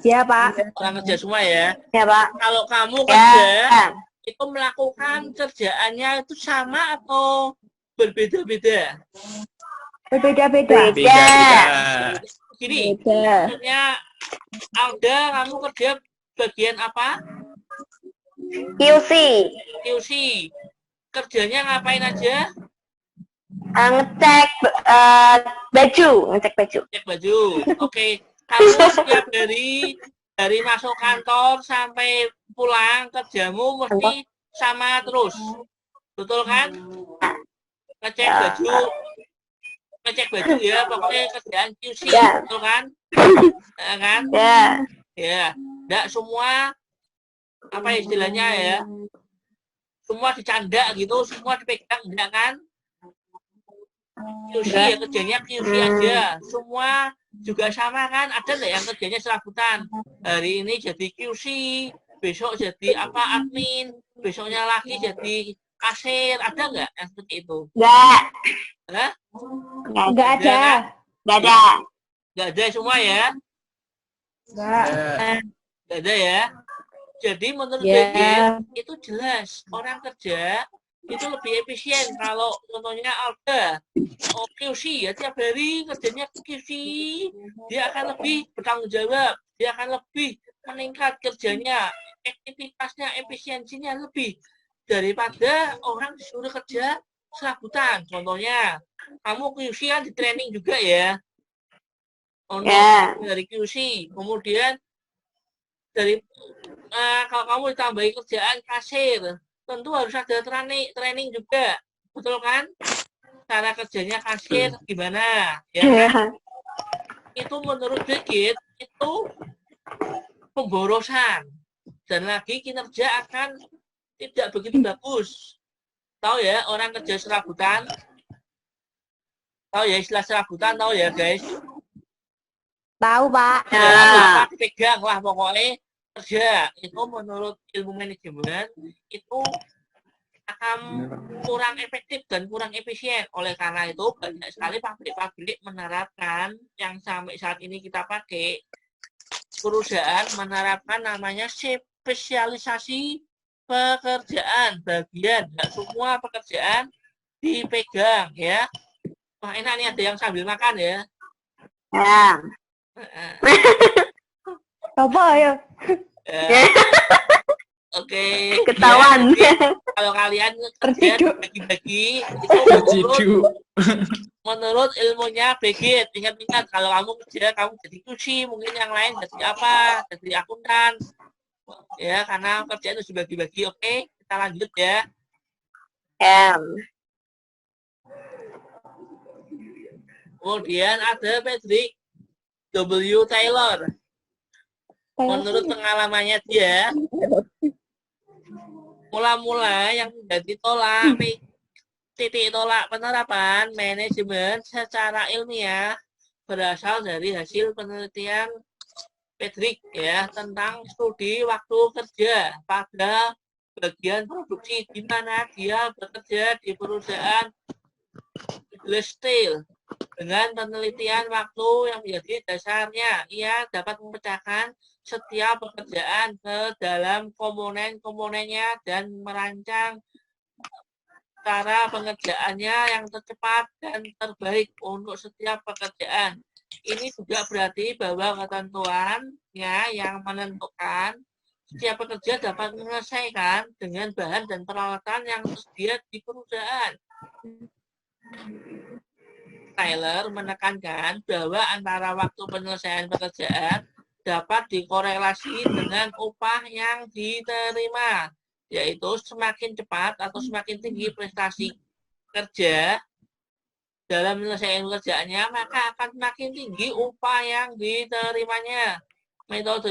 S6: Ya, Pak.
S1: Orang kerja semua ya.
S2: Ya, Pak.
S1: Kalau kamu
S2: Ya.
S1: kerja, itu melakukan kerjaannya itu sama atau berbeda-beda?
S6: Berbeda-beda.
S2: Beda.
S1: Gini,
S6: Beda.
S1: maksudnya Alda, kamu kerja bagian apa?
S2: QC.
S1: QC. Kerjanya ngapain aja?
S2: Ngecek baju. Ngecek baju.
S1: Cek baju. Oke. Kamu setiap dari masuk kantor sampai pulang kerjamu mesti sama terus. Betul kan? Ngecek baju. Ngecek baju ya, pokoknya kerjaan QC.
S2: Ya.
S1: Betul kan? Ya kan?
S2: Ya.
S1: Ya. Enggak semua apa istilahnya ya? Semua dicanda gitu, semua dipegang, enggak kan? QC ya, kerjanya QC aja. Semua juga sama kan? Ada nggak yang kerjanya serabutan? Hari ini jadi QC, besok jadi apa admin, besoknya lagi jadi kasir. Ada nggak yang seperti itu?
S2: Enggak.
S1: Hah?
S6: Enggak ada.
S2: Enggak ada.
S1: Nggak ada semua ya?
S6: Enggak.
S1: Nggak ada ya? Jadi menurut
S6: Ya.
S1: Piaget itu jelas orang kerja itu lebih efisien kalau contohnya Alda QC ya, tiap hari kerjanya QC, dia akan lebih bertanggung jawab, dia akan lebih meningkat kerjanya, aktivitasnya, efisiensinya lebih daripada orang disuruh kerja serabutan. Contohnya kamu QC kan di training juga ya untuk dari QC, kemudian dari kalau kamu ditambahi kerjaan kasir, tentu harus ada training juga, betul kan? Cara kerjanya kasir gimana? Ya kan? Itu menurut Piaget itu pemborosan dan lagi kinerja akan tidak begitu bagus. Tahu ya orang kerja serabutan? Tahu ya istilah serabutan? Tahu ya guys?
S6: Tahu, Pak.
S1: Ya, dipegang lah pokoknya kerja itu menurut ilmu manajemen itu akan kurang efektif dan kurang efisien. Oleh karena itu banyak sekali pabrik-pabrik menerapkan yang sampai saat ini kita pakai, perusahaan menerapkan namanya spesialisasi pekerjaan bagian. Nggak semua pekerjaan dipegang ya. Wah enak nih ada yang sambil makan ya.
S2: Ya.
S3: Apa ya?
S1: Oke.
S2: Ketahuan.
S1: Ya, kalau kalian kerja bagi-bagi itu menurut menurut ilmunya Begit. Ingat-ingat kalau kamu kerja, kamu jadi QC, mungkin yang lain jadi apa? Jadi akuntan. Ya, karena kerjaan itu dibagi-bagi. Oke, kita lanjut ya.
S2: M.
S1: Kemudian ada Patrick W. Taylor. Menurut pengalamannya dia, mula-mula yang menjadi titik tolak penerapan manajemen secara ilmiah berasal dari hasil penelitian Patrick ya tentang studi waktu kerja pada bagian produksi di mana dia bekerja di perusahaan Steel. Dengan penelitian waktu yang menjadi dasarnya, ia dapat memecahkan setiap pekerjaan ke dalam komponen-komponennya dan merancang cara pengerjaannya yang tercepat dan terbaik untuk setiap pekerjaan. Ini juga berarti bahwa ketentuannya yang menentukan setiap pekerja dapat menyelesaikan dengan bahan dan peralatan yang tersedia di perusahaan. Taylor menekankan bahwa antara waktu penyelesaian pekerjaan dapat dikorelasi dengan upah yang diterima, yaitu semakin cepat atau semakin tinggi prestasi kerja dalam menyelesaikan pekerjaannya, maka akan semakin tinggi upah yang diterimanya. Metode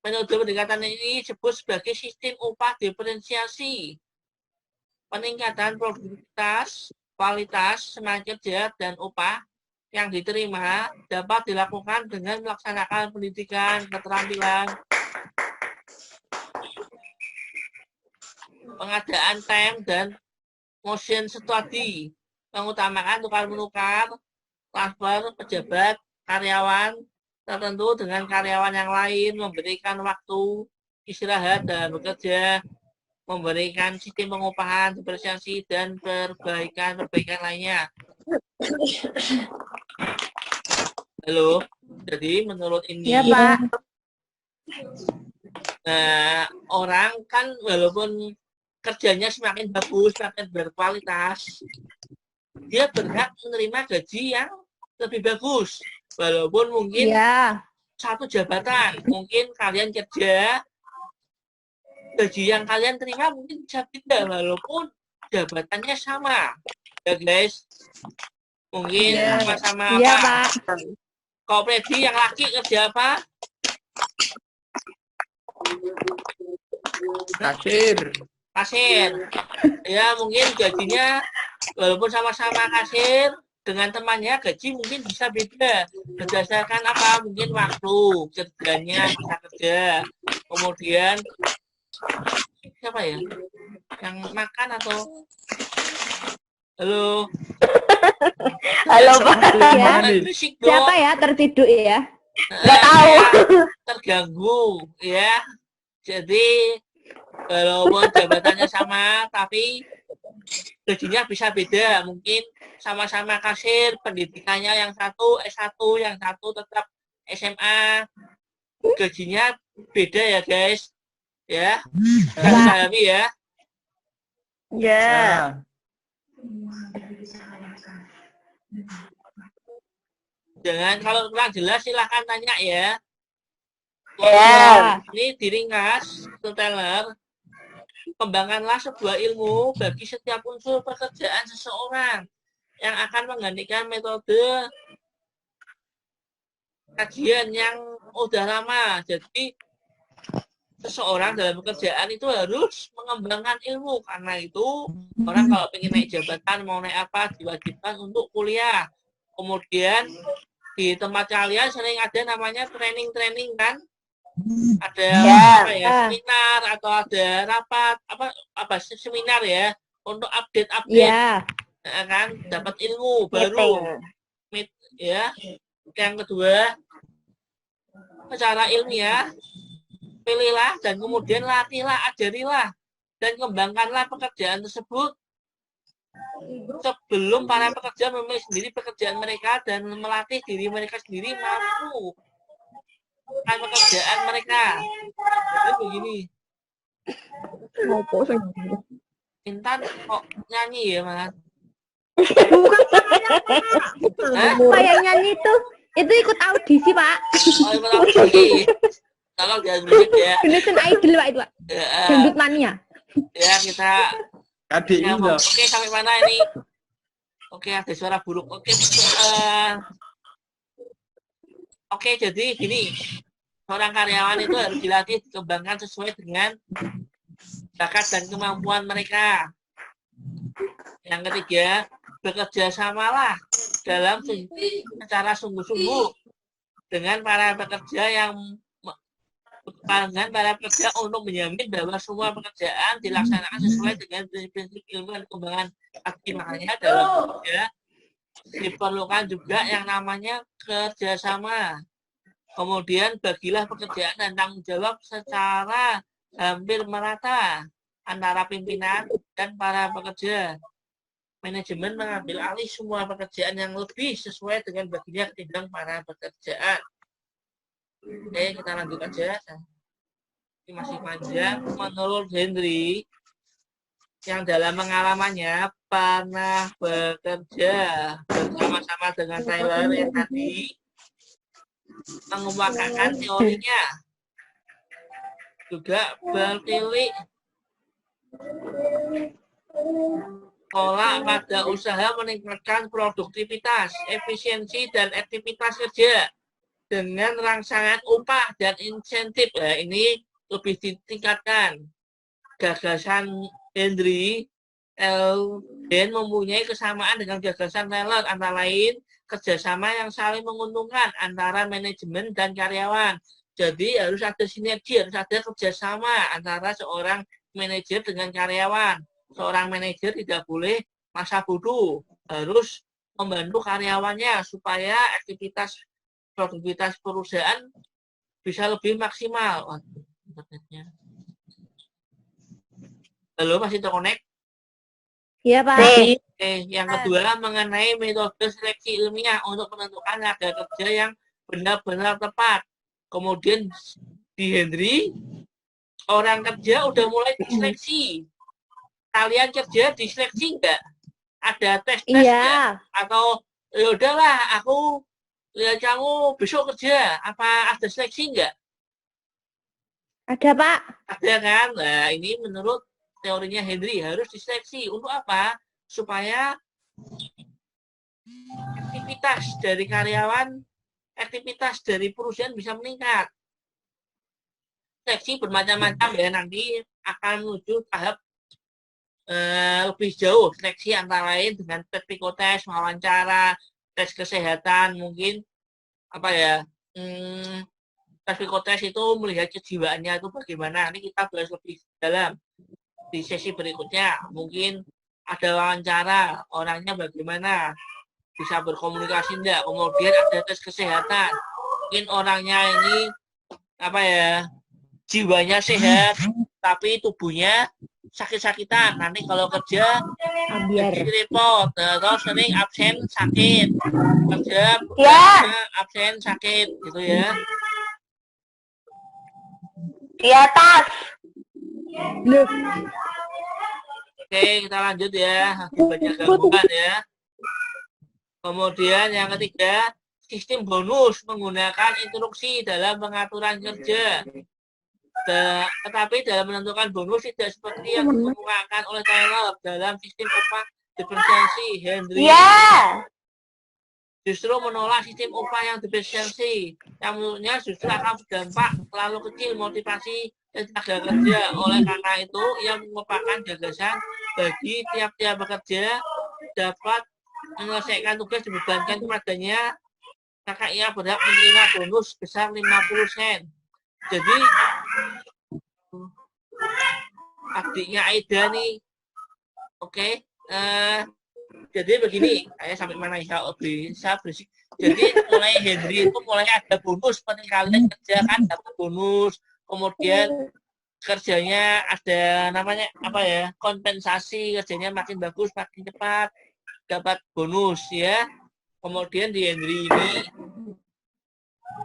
S1: pendekatan ini disebut sebagai sistem upah diferensiasi. Peningkatan produktivitas, kualitas, semangat kerja, dan upah yang diterima dapat dilakukan dengan melaksanakan pendidikan, keterampilan, pengadaan time dan motion study, mengutamakan tukar-menukar, transfer pejabat, karyawan tertentu dengan karyawan yang lain, memberikan waktu istirahat dan bekerja, memberikan sistem pengupahan, diferensiasi, dan perbaikan lainnya. Halo, jadi menurut ini,
S6: Ya, Pak.
S1: nah, orang kan walaupun kerjanya semakin bagus, semakin berkualitas, dia berhak menerima gaji yang lebih bagus. Walaupun mungkin satu jabatan, mungkin kalian kerja, gaji yang kalian terima mungkin bisa beda walaupun jabatannya sama. Ya guys, mungkin sama-sama
S6: Iya,
S1: apa?
S6: Pak.
S1: Kau Freddy yang laki kerja apa? Kasir. Ya mungkin gajinya walaupun sama-sama kasir, dengan temannya gaji mungkin bisa beda berdasarkan apa? Mungkin waktu kerjanya bisa kerja, kemudian siapa ya yang makan atau halo
S2: Pak.
S6: Ya. Siapa ya tertidur ya?
S2: Nggak tahu.
S1: terganggu ya, jadi walaupun jabatannya sama tapi gajinya bisa beda, mungkin sama-sama kasir, pendidikannya yang satu S1, yang satu tetap SMA, gajinya beda ya guys ya, harus pahami ya.
S2: Ya.
S1: Jangan, kalau kurang jelas silahkan tanya ya.
S2: Ya.
S1: Ini diringkas, Taylor. Kembangkanlah sebuah ilmu bagi setiap unsur pekerjaan seseorang yang akan menggantikan metode kajian yang udah lama. Jadi seseorang dalam pekerjaan itu harus mengembangkan ilmu. Karena itu orang kalau ingin naik jabatan, mau naik apa, diwajibkan untuk kuliah. Kemudian di tempat kalian sering ada namanya training kan, ada apa ya, seminar atau ada rapat apa seminar ya untuk update kan, dapat ilmu baru ya. Yang kedua, secara ilmiah pilihlah dan kemudian latihlah, ajarilah dan kembangkanlah pekerjaan tersebut sebelum para pekerja memilih sendiri pekerjaan mereka dan melatih diri mereka sendiri mampu melakukan pekerjaan mereka. Jadi begini. Intan kok nyanyi ya malah?
S6: Bukan
S1: Hah?
S6: Pak yang nyanyi itu ikut audisi Pak.
S1: Oh, ikut audisi. Tolong jangan berisik ya.
S6: Indonesian Idol Pak itu Pak. Dangdut mania.
S1: Ya kita.
S5: KDI loh.
S1: Oke, sampai mana ini? Oke, ada suara buruk. Oke, jadi gini. Seorang karyawan itu harus dilatih, dikembangkan sesuai dengan bakat dan kemampuan mereka. Yang ketiga, bekerja samalah dalam secara sungguh-sungguh dengan para pekerja untuk menjamin bahwa semua pekerjaan dilaksanakan sesuai dengan prinsip ilmu dan kembangan aktif. Makanya dalam bekerja diperlukan juga yang namanya kerjasama. Kemudian bagilah pekerjaan dan tanggung jawab secara hampir merata antara pimpinan dan para pekerja. Manajemen mengambil alih semua pekerjaan yang lebih sesuai dengan baginya ketimbang para pekerjaan. Oke, kita lanjut aja. Ini masih panjang. Menurut Henry, yang dalam pengalamannya pernah bekerja bersama-sama dengan Taylor yang tadi mengemukakan teorinya. Juga bertilik pola pada usaha meningkatkan produktivitas, efisiensi, dan aktivitas kerja dengan rangsangan upah dan insentif. Nah, ini lebih ditingkatkan. Gagasan Henry L. Dan mempunyai kesamaan dengan gagasan Taylor, antara lain kerjasama yang saling menguntungkan antara manajemen dan karyawan. Jadi harus ada sinergi, harus ada kerjasama antara seorang manajer dengan karyawan. Seorang manajer tidak boleh masa bodoh, harus membantu karyawannya supaya aktivitas produktivitas perusahaan bisa lebih maksimal. Halo, masih terkonek?
S6: Iya Pak.
S1: Oke, yang kedua mengenai metode seleksi ilmiah untuk menentukan tenaga kerja yang benar-benar tepat. Kemudian di Henry, orang kerja udah mulai diseleksi. Kalian kerja diseleksi enggak? Ada tes-tes
S6: Iya.
S1: Atau ya udahlah, aku lihat kamu besok kerja. Apa ada seleksi enggak?
S6: Ada Pak.
S1: Ada kan? Nah, ini menurut teorinya Henry harus diseleksi. Untuk apa? Supaya aktivitas dari karyawan, aktivitas dari perusahaan bisa meningkat. Seleksi bermacam-macam ya, nanti akan menuju tahap lebih jauh. Seleksi antara lain dengan tes psikotes, wawancara, tes kesehatan, mungkin apa ya, tes psikotes itu melihat kejiwaannya itu bagaimana. Ini kita bahas lebih dalam di sesi berikutnya. Mungkin ada wawancara, orangnya bagaimana, bisa berkomunikasi enggak. Kemudian ada tes kesehatan, mungkin orangnya ini apa ya, jiwanya sehat tapi tubuhnya sakit-sakitan. Nanti kalau kerja jadi repot, terus sering absen sakit, kerja absen sakit gitu ya.
S2: Di atas.
S1: Oke, kita lanjut ya. Banyak gangguan ya. Kemudian yang ketiga, sistem bonus menggunakan instruksi dalam pengaturan kerja. Tetapi dalam menentukan bonus tidak seperti yang dikemukakan oleh Taylor dalam sistem upah diferensiasi. Henry justru menolak sistem upah yang diferensiasi, yang menurutnya justru akan berdampak terlalu kecil motivasi tenaga kerja. Oleh karena itu, ia merupakan gagasan bagi tiap-tiap pekerja dapat menyelesaikan tugas dibebankan kepadanya, maka ia berhak menerima bonus sebesar 50 sen. Jadi adiknya Aida nih, oke. Jadi begini, saya sampai mana ya, bisa berisik. Jadi mulai Henry itu mulai ada bonus, seperti kalian kerja kan dapat bonus, kemudian kerjanya ada namanya apa ya, kompensasi, kerjanya makin bagus, makin cepat, dapat bonus ya. Kemudian di Henry ini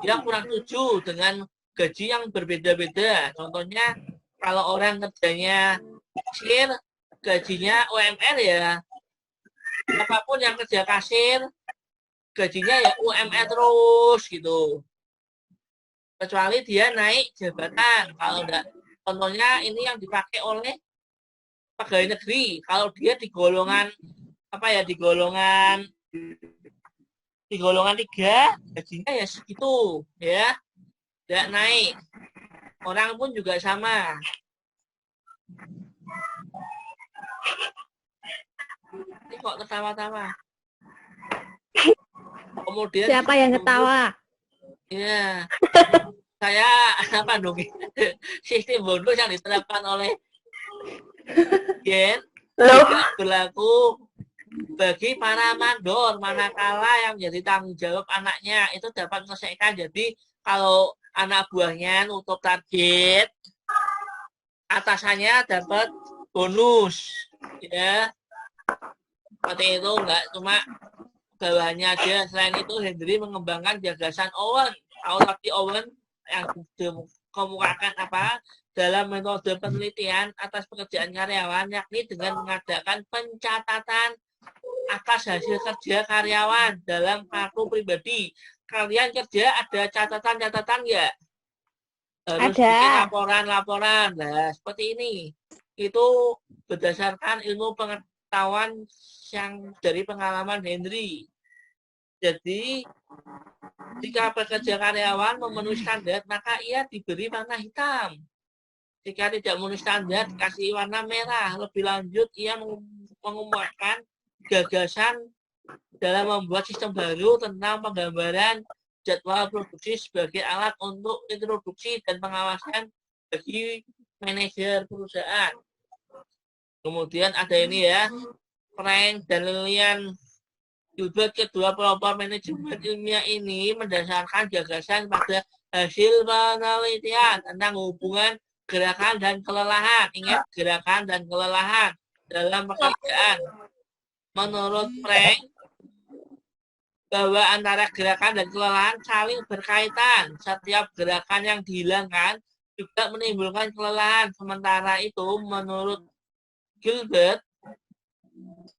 S1: dia kurang setuju dengan gaji yang berbeda-beda. Contohnya kalau orang kerjanya kasir gajinya UMR ya. Apapun yang kerja kasir, gajinya ya UMR terus gitu. Kecuali dia naik jabatan. Kalau enggak, contohnya ini yang dipakai oleh pegawai negeri. Kalau dia di golongan di golongan 3, gajinya ya segitu ya, tidak naik. Orang pun juga sama. Ini kok ketawa-tawa. Kemudian
S6: Siapa yang ketawa?
S1: ya, saya apa dong? Sistem bonus yang diterapkan oleh Gen tidak berlaku bagi para mandor, manakala yang menjadi tanggung jawab anaknya itu dapat menyelesaikan. Jadi kalau anak buahnya nutup target, atasannya dapat bonus, ya. Seperti itu, enggak cuma bawahannya aja. Selain itu, Henry mengembangkan gagasan Owen. Tahu lagi Owen yang dikemukakan dalam metode penelitian atas pekerjaan karyawan, yakni dengan mengadakan pencatatan atas hasil kerja karyawan dalam kartu pribadi. Kalian kerja ada catatan-catatan nggak? Harus
S6: Ada.
S1: bikin laporan-laporan. Nah, seperti ini. Itu berdasarkan ilmu pengetahuan yang dari pengalaman Henry. Jadi, jika pekerja karyawan memenuhi standar, maka ia diberi warna hitam. Jika tidak memenuhi standar, dikasih warna merah. Lebih lanjut, ia mengumumkan gagasan dalam membuat sistem baru tentang penggambaran jadwal produksi sebagai alat untuk introduksi dan pengawasan bagi manajer perusahaan. Kemudian ada ini ya, Frank dan Lilian Gilbert, kedua pelopor manajemen ilmiah ini mendasarkan gagasan pada hasil penelitian tentang hubungan gerakan dan kelelahan. Ingat, gerakan dan kelelahan dalam pekerjaan. Menurut Frank, bahwa antara gerakan dan kelelahan saling berkaitan. Setiap gerakan yang dihilangkan juga menimbulkan kelelahan. Sementara itu, menurut Gilbert,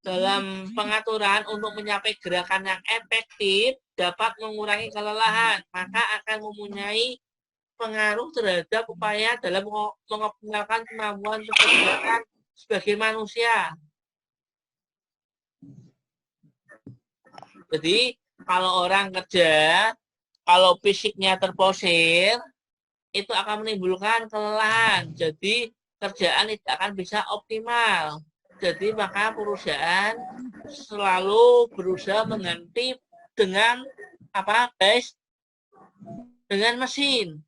S1: dalam pengaturan untuk mencapai gerakan yang efektif dapat mengurangi kelelahan, maka akan mempunyai pengaruh terhadap upaya dalam mengoptimalkan kemampuan pekerjaan sebagai manusia. Jadi, kalau orang kerja, kalau fisiknya terposir, itu akan menimbulkan kelelahan. Jadi, kerjaan tidak akan bisa optimal. Jadi, maka perusahaan selalu berusaha mengganti dengan guys? Dengan mesin.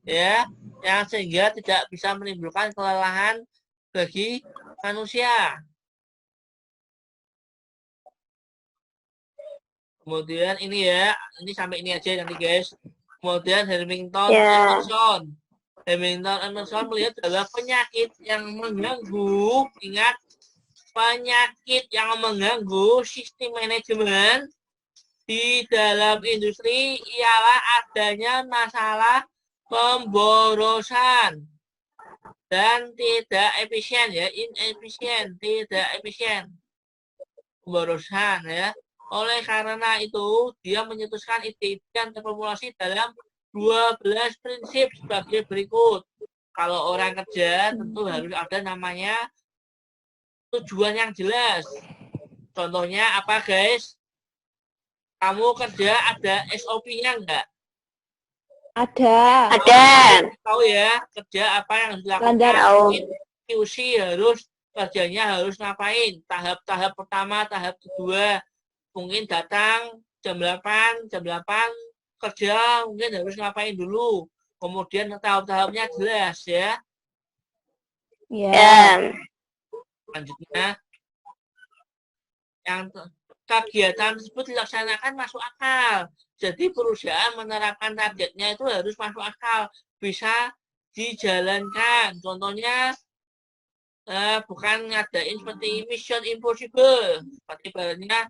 S1: Ya, yang sehingga tidak bisa menimbulkan kelelahan bagi manusia. Kemudian ini ya, ini sampai ini aja nanti guys. Kemudian Hamilton Emerson. Hamilton Emerson melihat adalah penyakit yang mengganggu, ingat, penyakit yang mengganggu sistem manajemen di dalam industri ialah adanya masalah pemborosan dan tidak efisien ya, inefisien, tidak efisien. Pemborosan ya. Oleh karena itu, dia menyetuskan ide-ide yang terformulasi dalam 12 prinsip sebagai berikut. Kalau orang kerja, tentu harus ada namanya tujuan yang jelas. Contohnya apa, guys? Kamu kerja ada SOP-nya enggak?
S6: Ada.
S1: Tahu ya, kerja apa yang dilakukan. QC kerjanya harus ngapain? Tahap pertama, tahap kedua. Mungkin datang jam 8 kerja mungkin harus ngapain dulu. Kemudian tahap-tahapnya jelas ya.
S6: Ya.
S1: Selanjutnya, yang kegiatan tersebut dilaksanakan masuk akal. Jadi perusahaan menerapkan targetnya itu harus masuk akal, bisa dijalankan. Contohnya bukan ngadain seperti Mission Impossible, seperti bahannya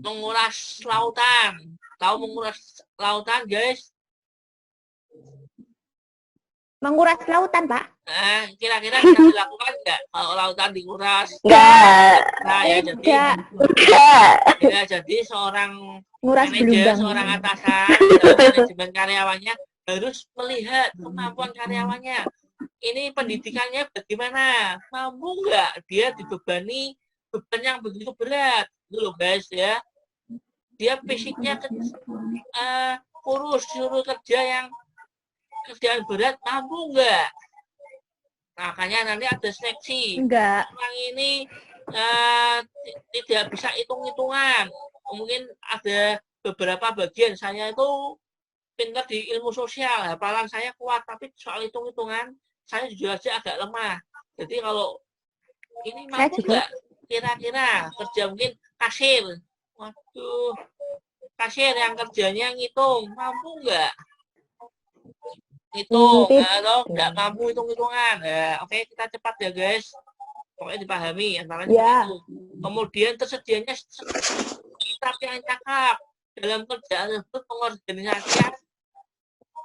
S1: menguras lautan. Tahu menguras lautan, guys?
S6: Menguras lautan, Pak.
S1: Nah, kira-kira bisa dilakukan nggak kalau lautan dikuras?
S2: Enggak.
S1: Nah, ya jadi
S6: Tidak.
S2: Enggak.
S1: ya jadi seorang
S6: Nguras
S1: manajer,
S6: gelombang.
S1: seorang atasan dalam manajemen karyawannya harus melihat kemampuan karyawannya. Ini pendidikannya bagaimana? Mampu nggak dia dibebani beban yang begitu berat? Itu loh guys ya. Dia fisiknya kurus, suruh kerja yang kerjaan berat, mampu nggak? Makanya nanti ada seleksi.
S6: Enggak.
S1: Orang ini tidak bisa hitung-hitungan. Mungkin ada beberapa bagian saya itu pintar di ilmu sosial, hafalan saya kuat, tapi soal hitung-hitungan saya jujur aja agak lemah. Jadi kalau ini
S6: Saya
S1: mampu
S6: juga.
S1: nggak kira-kira kerja mungkin kasir? Waduh, kasir yang kerjanya ngitung, mampu nggak? Hitung, atau nggak mampu hitung-hitungan. Nah, oke, kita cepat ya guys. Pokoknya dipahami antara
S3: Ya.
S1: itu. Kemudian tersedianya staff yang cakap dalam kerjaan tersebut, pengorganisasian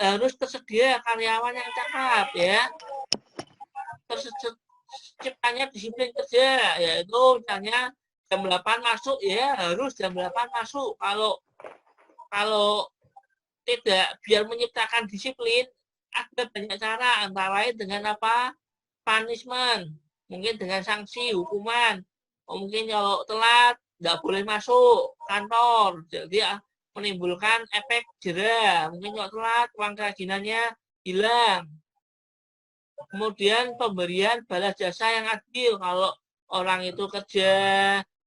S1: harus tersedia karyawan yang cakap ya. Terciptanya disiplin kerja, yaitu misalnya jam 8 masuk ya harus jam 8 masuk. Kalau tidak, biar menciptakan disiplin ada banyak cara, antara lain dengan apa? Punishment, mungkin dengan sanksi, hukuman. Mungkin kalau telat nggak boleh masuk kantor, jadi menimbulkan efek jera. Mungkin kalau telat uang kerajinannya hilang. Kemudian pemberian balas jasa yang adil. Kalau orang itu kerja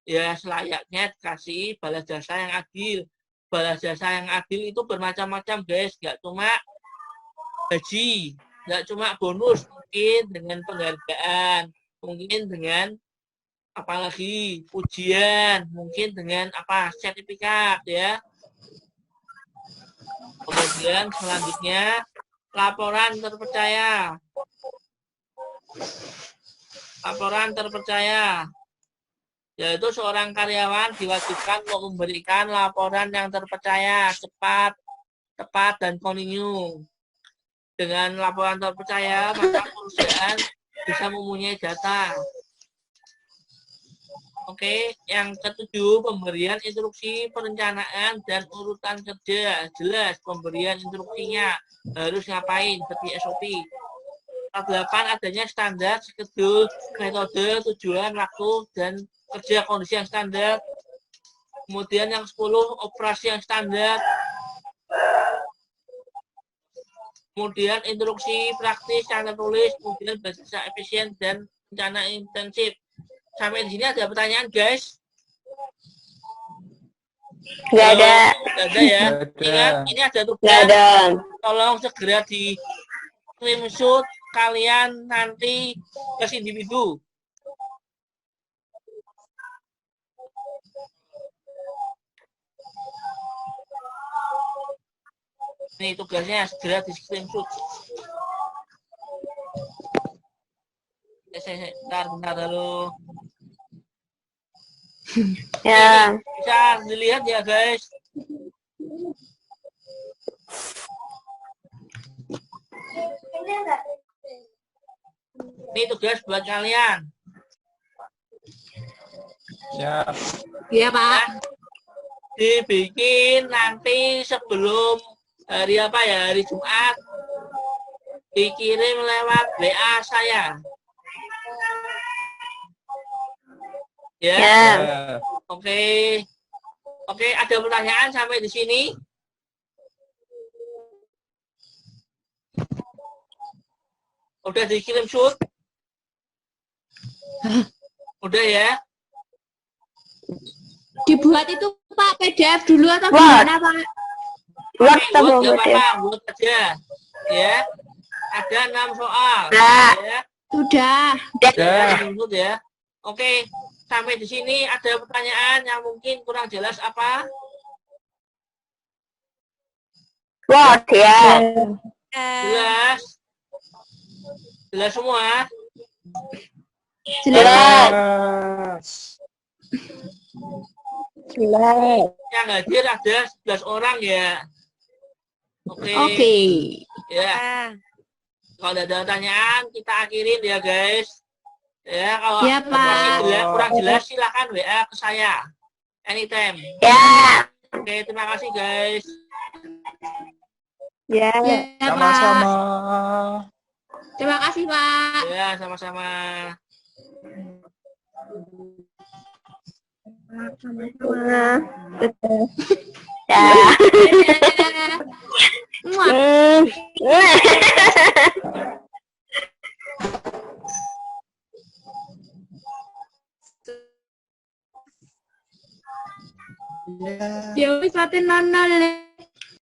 S1: ya selayaknya dikasih balas jasa yang adil. Balas jasa yang adil itu bermacam-macam guys, nggak cuma gaji, nggak cuma bonus, mungkin dengan penghargaan, mungkin dengan apalagi ujian, mungkin dengan apa sertifikat ya. Kemudian selanjutnya laporan terpercaya. Laporan terpercaya, yaitu seorang karyawan diwajibkan untuk memberikan laporan yang terpercaya, cepat, tepat, dan kontinu. Dengan laporan terpercaya, maka perusahaan bisa mempunyai data. Oke, yang ketujuh, pemberian instruksi perencanaan dan urutan kerja. Jelas pemberian instruksinya harus ngapain, seperti SOP. 8, adanya standar, skedul, metode, tujuan, waktu, dan kerja kondisi yang standar. Kemudian yang 10, operasi yang standar. Kemudian instruksi praktis yang tertulis, kemudian basis efisien dan rencana intensif. Sampai di sini ada pertanyaan, guys?
S2: Nggak ada.
S1: Nggak ada ya? Ingat, ini ada tugas.
S2: Nggak ada.
S1: Tolong segera di screenshot kalian nanti ke individu. Ini tugasnya segera di screenshot. Bentar dulu.
S2: Ya.
S1: Bisa dilihat ya guys. Ini tugas buat kalian.
S5: Siap.
S6: Iya, Pak.
S1: Dibikin nanti sebelum hari apa ya, hari Jumat, dikirim lewat WA saya. Ya.
S2: Ya.
S1: Oke. Oke, ada pertanyaan sampai di sini? Udah dikirim shoot? Udah ya?
S6: Dibuat itu, Pak, PDF dulu atau
S2: Word.
S6: gimana, Pak?
S2: Word
S1: Oke,
S2: sama
S1: buat nggak
S2: PDF.
S1: apa-apa, buat aja. Ya. Ada 6 soal.
S2: Nah.
S1: Ya.
S6: Sudah.
S1: Udah. Ya. Oke, sampai di sini ada pertanyaan yang mungkin kurang jelas apa?
S2: Word ya.
S1: Jelas? Jelas semua?
S2: Jelas. Jelas.
S1: Yang hadir ada 11 orang ya. Oke.
S6: Oke.
S1: Ya. Kalau ada pertanyaan, kita akhirin ya guys. Ya, kalau
S6: Ya, Pak.
S1: kurang jelas silakan WA ke saya. Anytime.
S2: Ya.
S1: Oke, terima kasih guys.
S3: Ya.
S6: Ya, Pak.
S5: Sama-sama.
S6: Terima kasih, Pak.
S1: Ya, sama-sama.
S2: Ya.
S6: Dadah. Muah. Ya wis paten nonol.